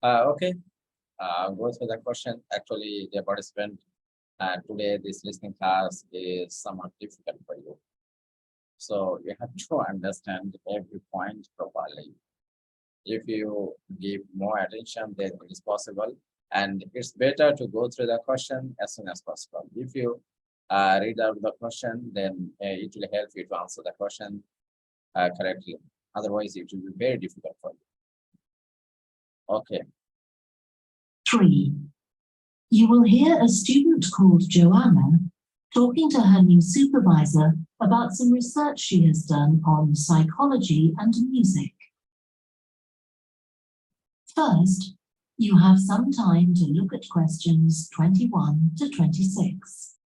Okay. Go through the question. Actually, the participant, today this listening class is somewhat difficult for you. So you have to understand every point properly. If you give more attention, then it is possible. And it's better to go through the question as soon as possible. If you read out the question, then it will help you to answer the question correctly. Otherwise, it will be very difficult for you. Okay. 3. You will hear a student called Joanna talking to her new supervisor about some research she has done on psychology and music. First, you have some time to look at questions 21 to 26.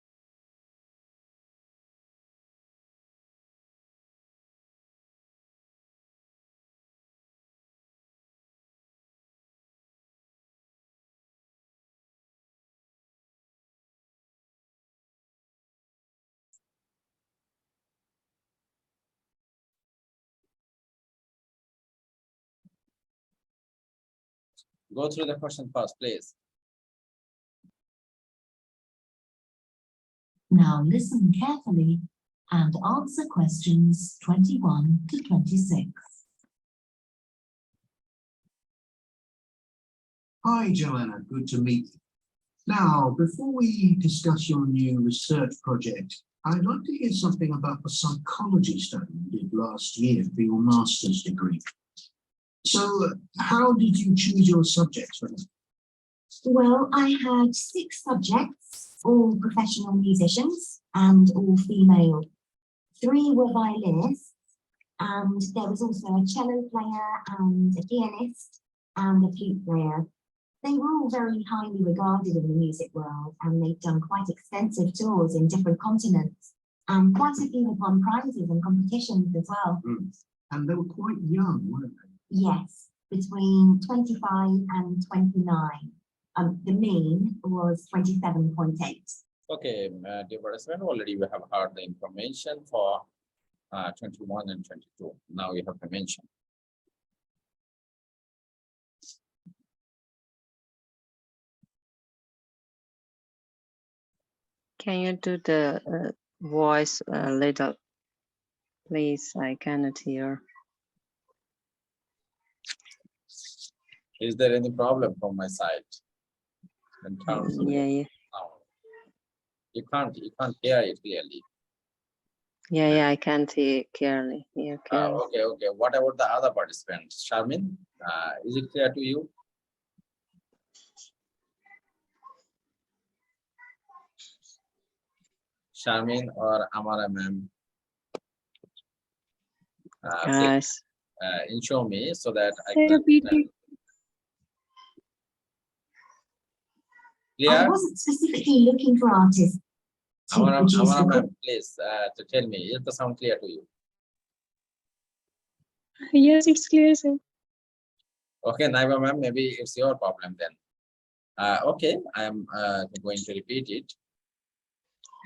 Go through the question first, please. Now listen carefully and answer questions 21 to 26. Hi, Joanna. Good to meet you. Now, before we discuss your new research project, I'd like to hear something about the psychology study you did last year for your master's degree. So, how did you choose your subjects for that? Well, I had 6 subjects, all professional musicians and all female. 3 were violinists, and there was also a cello player and a pianist and a flute player. They were all very highly regarded in the music world, and they'd done quite extensive tours in different continents, and quite a few had won prizes and competitions as well. And they were quite young, weren't they? Yes, between 25 and 29. The mean was 27.8. Okay, dear participant, already we have heard the information for 21 and 22. Now you have to mention. Can you do the voice a little, please? I cannot hear. Is there any problem from my side? In terms of Yeah, yeah. sound? You can't hear it clearly. Yeah, I can't hear clearly. Yeah, clearly. Okay. What about the other participants? Sharmin, is it clear to you? Sharmin or Amara ma'am? Please, show me so that I can understand. I Clear? wasn't specifically looking for artists to produce Amara the ma'am, please to tell me, is the sound clear to you? Yes, it's clear, sir. Okay, Naiba ma'am, maybe it's your problem then. Okay, I am going to repeat it.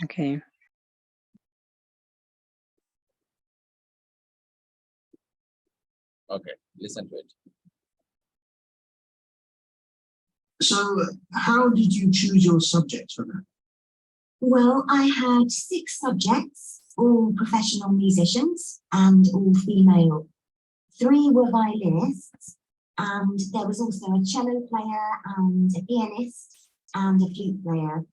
Okay. Okay, listen to it. So, how did you choose your subjects for that? Well, I had 6 subjects, all professional musicians and all female. 3 were violinists, and there was also a cello player and a pianist and a flute player.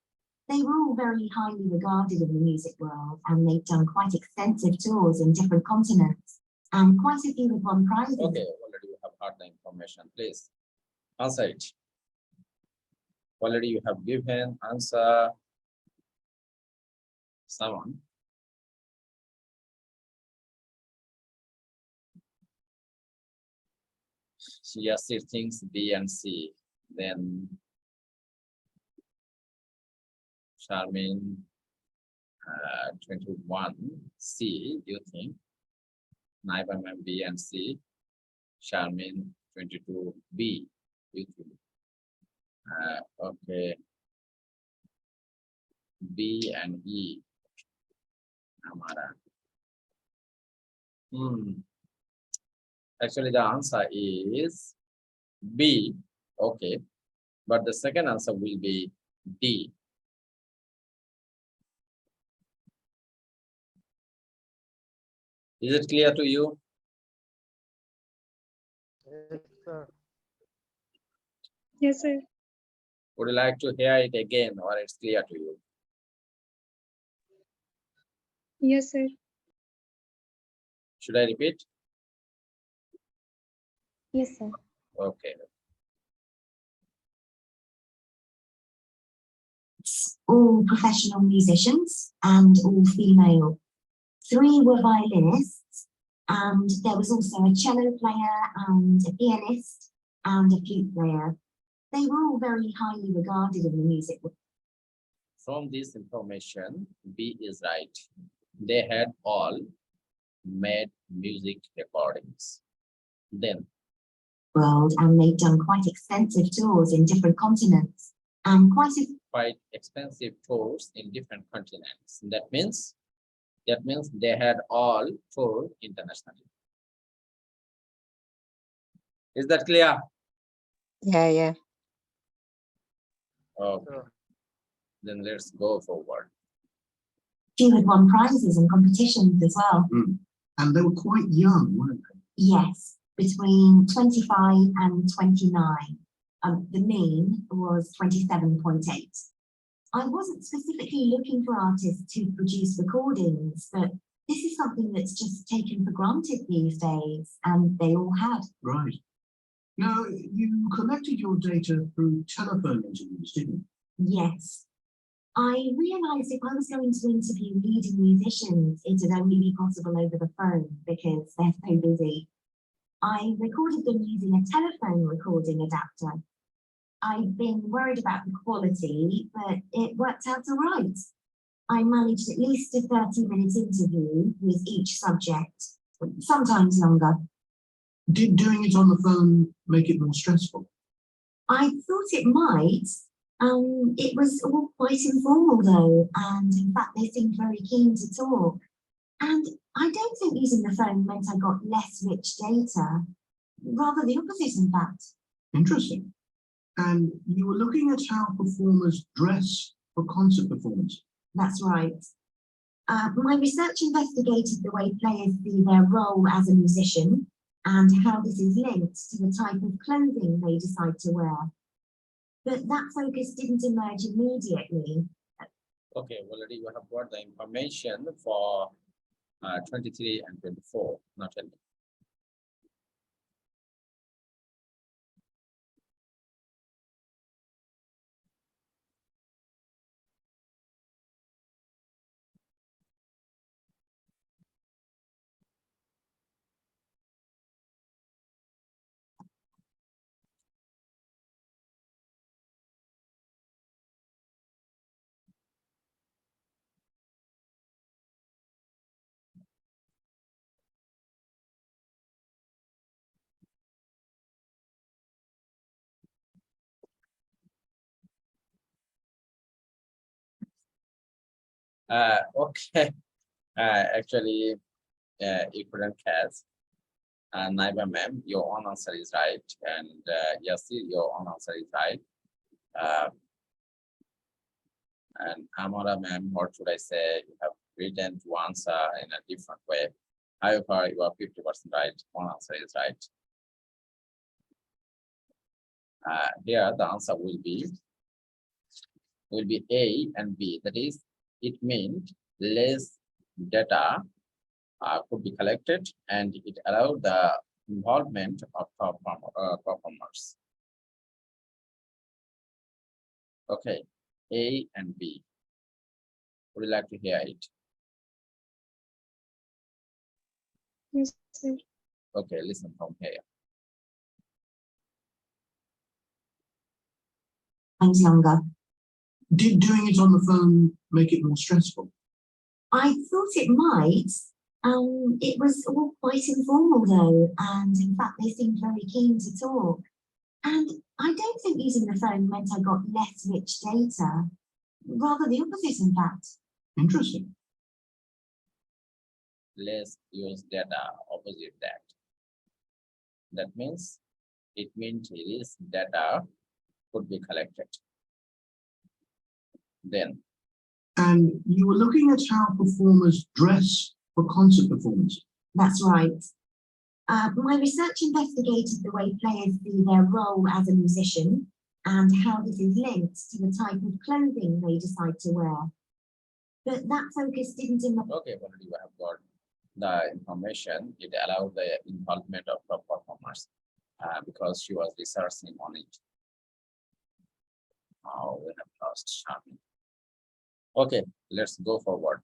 They were all very highly regarded in the music world, and they'd done quite extensive tours in different continents, and quite a few had won prizes. Okay, already you have heard the information. Please answer it. Already you have given answer. Someone. She has things B and C. Then Charmin 21 C, you think? Naiba ma'am B and C. Charmin 22 B, you think? Okay. B and E. Amara. Actually, the answer is B. Okay. But the second answer will be D. Is it clear to you? Yes, sir. Yes, sir. Would you like to hear it again, or it's clear to you? Yes, sir. Should I repeat? Yes, sir. Okay. All professional musicians and all female. 3 were violinists, and there was also a cello player and a pianist and a flute player. They were all very highly regarded in the music world. From this information, B is right. They had all made music recordings. Then, And they'd done quite extensive tours in different continents and quite expensive tours in different continents. That means they had all toured internationally. Is that clear? Yeah. Okay. Then let's go forward. She had won prizes and competitions as well. And they were quite young, weren't they? Yes, between 25 and 29. The mean was 27.8. I wasn't specifically looking for artists to produce recordings, but this is something that's just taken for granted these days, and they all had. Right. Now, you collected your data through telephone interviews, didn't you? Yes. I realised if I was going to interview leading musicians, it would only be possible over the phone because they're so busy. I recorded them using a telephone recording adapter. I've been worried about the quality, but it worked out all right. I managed at least a 30-minute interview with each subject, sometimes longer. Did doing it on the phone make it more stressful? I thought it might. It was all quite informal though, and in fact they seemed very keen to talk. And I don't think using the phone meant I got less rich data. Rather the opposite, in fact. Interesting. And you were looking at how performers dress for concert performance. That's right. My research investigated the way players see their role as a musician and how this is linked to the type of clothing they decide to wear. But that focus didn't emerge immediately. Okay, already you have got the information for 23 and 24, not any. Okay, actually, you couldn't catch. Naiba ma'am, your own answer is right, and Yasir, your own answer is right. And Amara ma'am, what should I say? You have written to answer in a different way. However, you are 50% right. One answer is right. Here, the answer will be A and B. That is, it means less data could be collected, and it allowed the involvement of performers. Okay, A and B. Would you like to hear it? Yes, sir. Okay, listen from here. Times longer. Did doing it on the phone make it more stressful? I thought it might. It was all quite informal though, and in fact they seemed very keen to talk. And I don't think using the phone meant I got less rich data. Rather the opposite, in fact. Interesting. Less use data, opposite that. That means it means this data could be collected. Then, And you were looking at how performers dress for concert performances. That's right. My research investigated the way players see their role as a musician and how this is linked to the type of clothing they decide to wear. But that focus didn't okay, already we have got the information. It allowed the involvement of top performers because she was researching on it. Oh, we have lost Shami. Okay, let's go forward.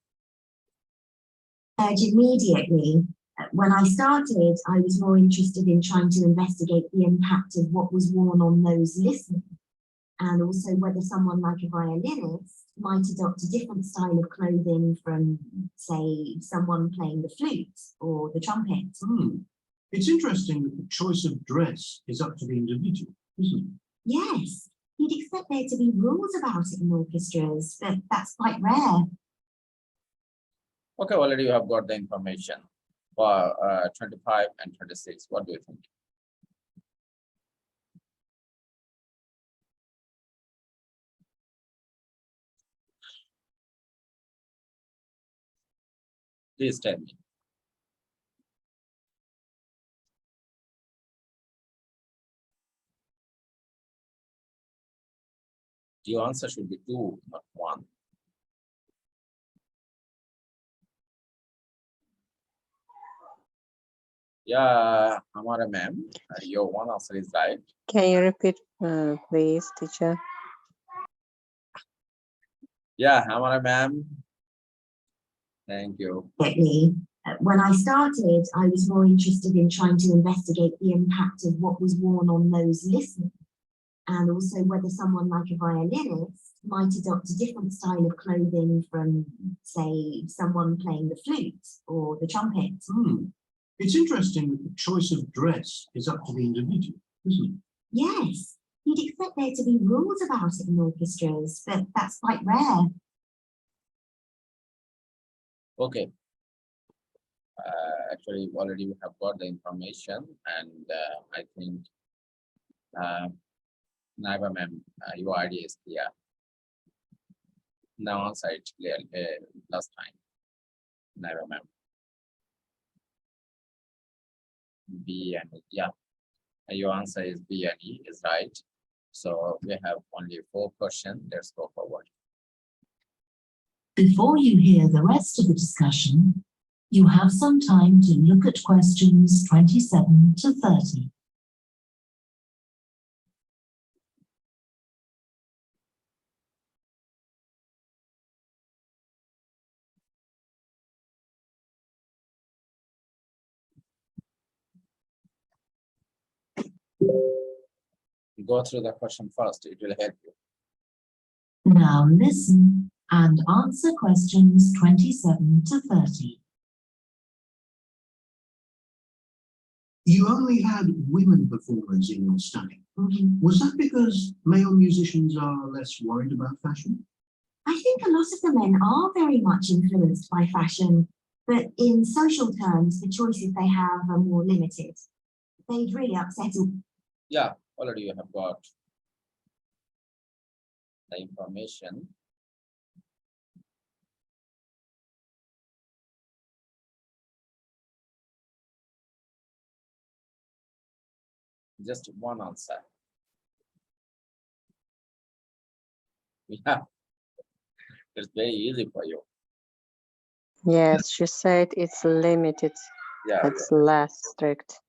immediately. When I started, I was more interested in trying to investigate the impact of what was worn on those listening, and also whether someone like a violinist might adopt a different style of clothing from, say, someone playing the flute or the trumpet. It's interesting that the choice of dress is up to the individual, isn't it? Yes, you'd expect there to be rules about it in orchestras, but that's quite rare. Okay, already you have got the information for 25 and 26. What do you think? Please tell me. Your answer should be 2, not 1. Yeah, Amara ma'am, your one answer is right. Can you repeat, please, teacher? Yeah, Amara ma'am. Thank you. When I started, I was more interested in trying to investigate the impact of what was worn on those listening, and also whether someone like a violinist might adopt a different style of clothing from, say, someone playing the flute or the trumpet. It's interesting that the choice of dress is up to the individual, isn't it? Yes, you'd expect there to be rules about it in orchestras, but that's quite rare. Okay. Actually, already we have got the information, and I think Naiba ma'am, your idea is clear. Now answer it clearly last time. Naiba ma'am. B and E. Yeah, your answer is B and E is right. So we have only 4 questions. Let's go forward. Before you hear the rest of the discussion, you have some time to look at questions 27 to 30. Go through the question first. It will help you. Now listen and answer questions 27 to 30. You only had women performers in your study. Was that because male musicians are less worried about fashion? I think a lot of the men are very much influenced by fashion, but in social terms, the choices they have are more limited. They'd really upset all. Yeah, already you have got the information. Just one answer. Yeah, it's very easy for you. Yes, she said it's limited. Yeah, it's less strict.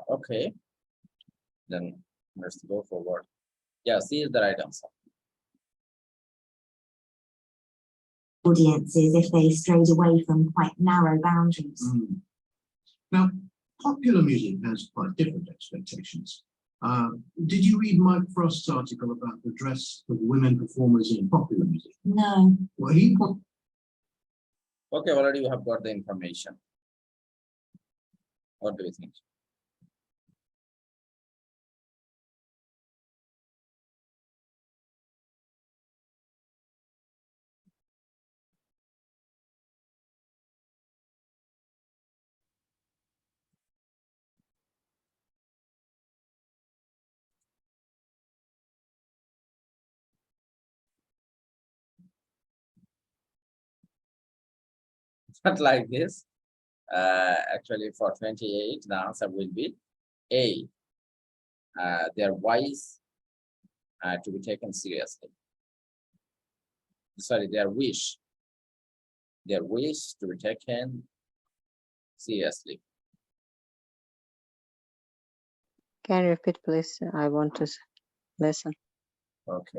Okay. Then let's go forward. Yeah, C is the right answer. Audiences if they strayed away from quite narrow boundaries. Now, popular music has quite different expectations. Did you read Mike Frost's article about the dress of women performers in popular music? No. Well, he put. Okay, already you have got the information. What do you think? not like this. Actually, for 28, the answer will be A. Their voice to be taken seriously. Sorry, their wish to be taken seriously. Can you repeat, please? I want to listen. Okay.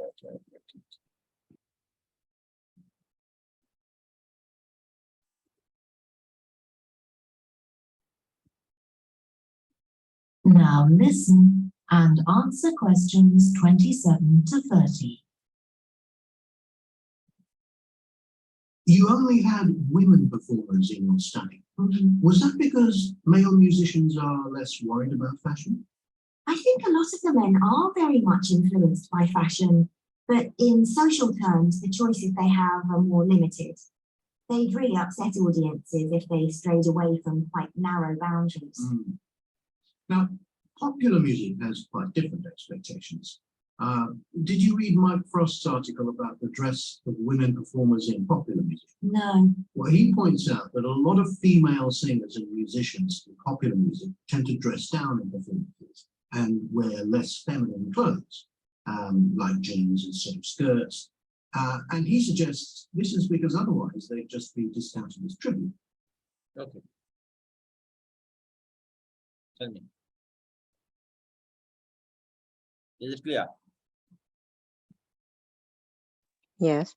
Now listen and answer questions 27 to 30. You only had women performers in your study. Was that because male musicians are less worried about fashion? I think a lot of the men are very much influenced by fashion, but in social terms, the choices they have are more limited. They'd really upset audiences if they strayed away from quite narrow boundaries. Now, popular music has quite different expectations. Did you read Mike Frost's article about the dress of women performers in popular music? No. Well, he points out that a lot of female singers and musicians in popular music tend to dress down in performances and wear less feminine clothes, like jeans and sort of skirts. And he suggests this is because otherwise they'd just be discounted as tribute. Okay. Tell me. Is it clear? Yes.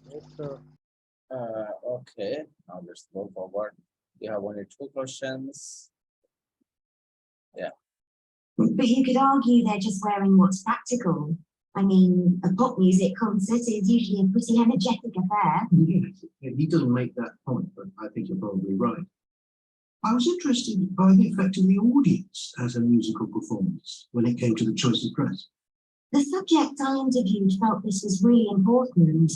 Yes, sir. Okay, now let's go forward. We have only 2 questions. Yeah. But you could argue they're just wearing what's practical. I mean, a pop music concert is usually a pretty energetic affair. Yes, he doesn't make that point, but I think you're probably right. I was interested by the effect of the audience as a musical performance when it came to the choice of dress. The subject I interviewed felt this was really important.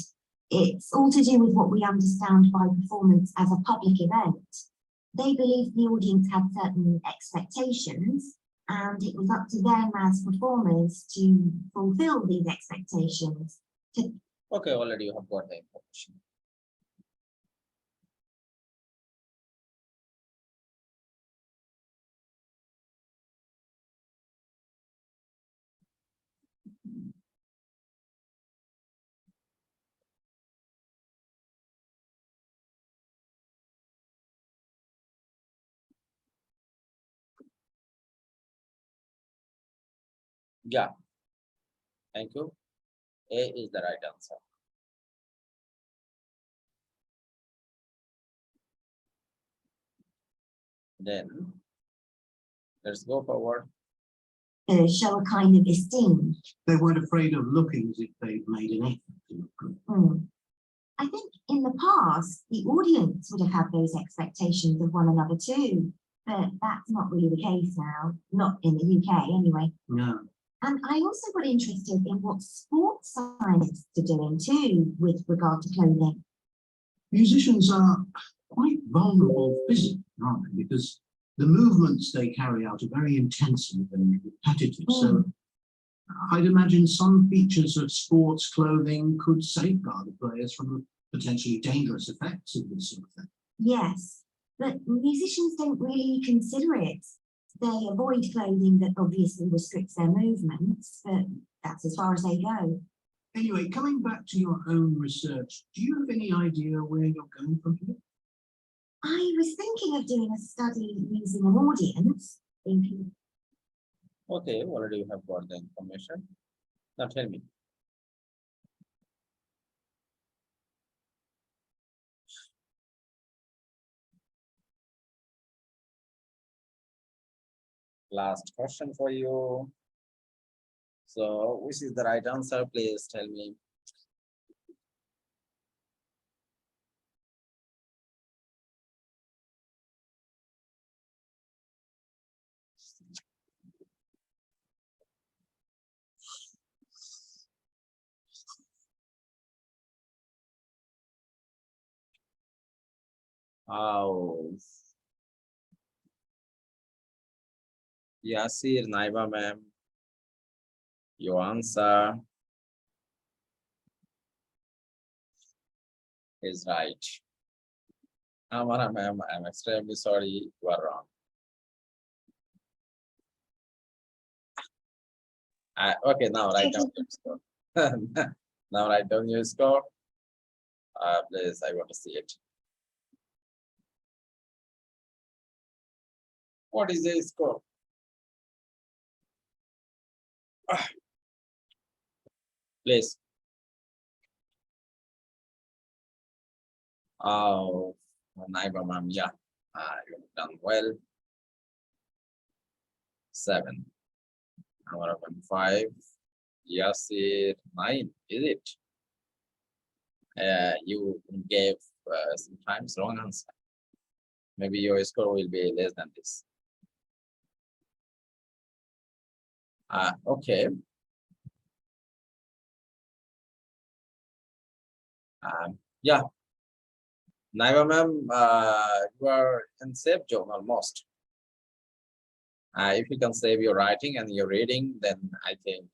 It's all to do with what we understand by performance as a public event. They believed the audience had certain expectations, and it was up to them as performers to fulfill these expectations. Okay, already you have got the information. Yeah. Thank you. A is the right answer. Then let's go forward. Show a kind of esteem. They weren't afraid of looking as if they'd made an effort to look good. I think in the past, the audience would have had those expectations of one another too, but that's not really the case now, not in the UK anyway. No. And I also got interested in what sports scientists are doing too with regard to clothing. Musicians are quite vulnerable physically, aren't they? Because the movements they carry out are very intensive and repetitive. So I'd imagine some features of sports clothing could safeguard the players from the potentially dangerous effects of this sort of thing. Yes, but musicians don't really consider it. They avoid clothing that obviously restricts their movements, but that's as far as they go. Anyway, coming back to your own research, do you have any idea where you're going from here? I was thinking of doing a study using an audience. Okay, already you have got the information. Now tell me. Last question for you. So, which is the right answer? Please tell me. Oh, Yasir Naiba ma'am, your answer is right. Amara ma'am, I'm extremely sorry. You are wrong. Okay, now write down your score. Now write down your score. Please, I want to see it. What is the score? Please. Oh, Naiba ma'am, yeah, you've done well. 7. Amara 5. Yasir 9. Is it? You gave sometimes wrong answer. Maybe your score will be less than this. Okay. Yeah. Naiva ma'am, you are in safe zone almost. If you can save your writing and your reading, then I think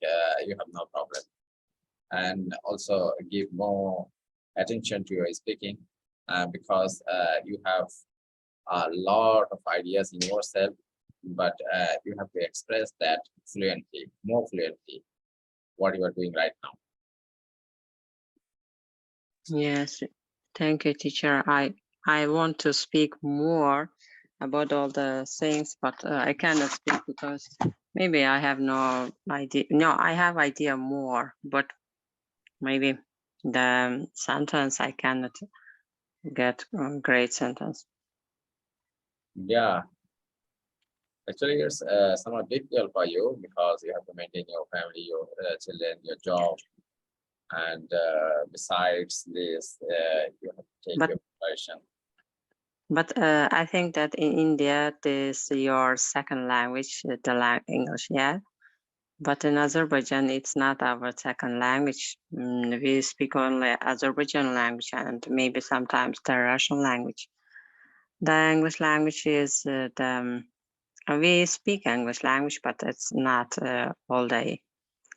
you have no problem. And also give more attention to your speaking because you have a lot of ideas in yourself, but you have to express that fluently, more fluently, what you are doing right now. Yes, thank you, teacher. I want to speak more about all the things, but I cannot speak because maybe I have no idea. No, I have idea more, but maybe the sentence I cannot get a great sentence. Yeah, actually, it's somewhat difficult for you because you have to maintain your family, your children, your job, and besides this, you have to take But- your preparation. But I think that in India, this is your second language, the English, yeah. But in Azerbaijan, it's not our second language. We speak only Azerbaijan language and maybe sometimes the Russian language. The English language is we speak English language, but it's not all day.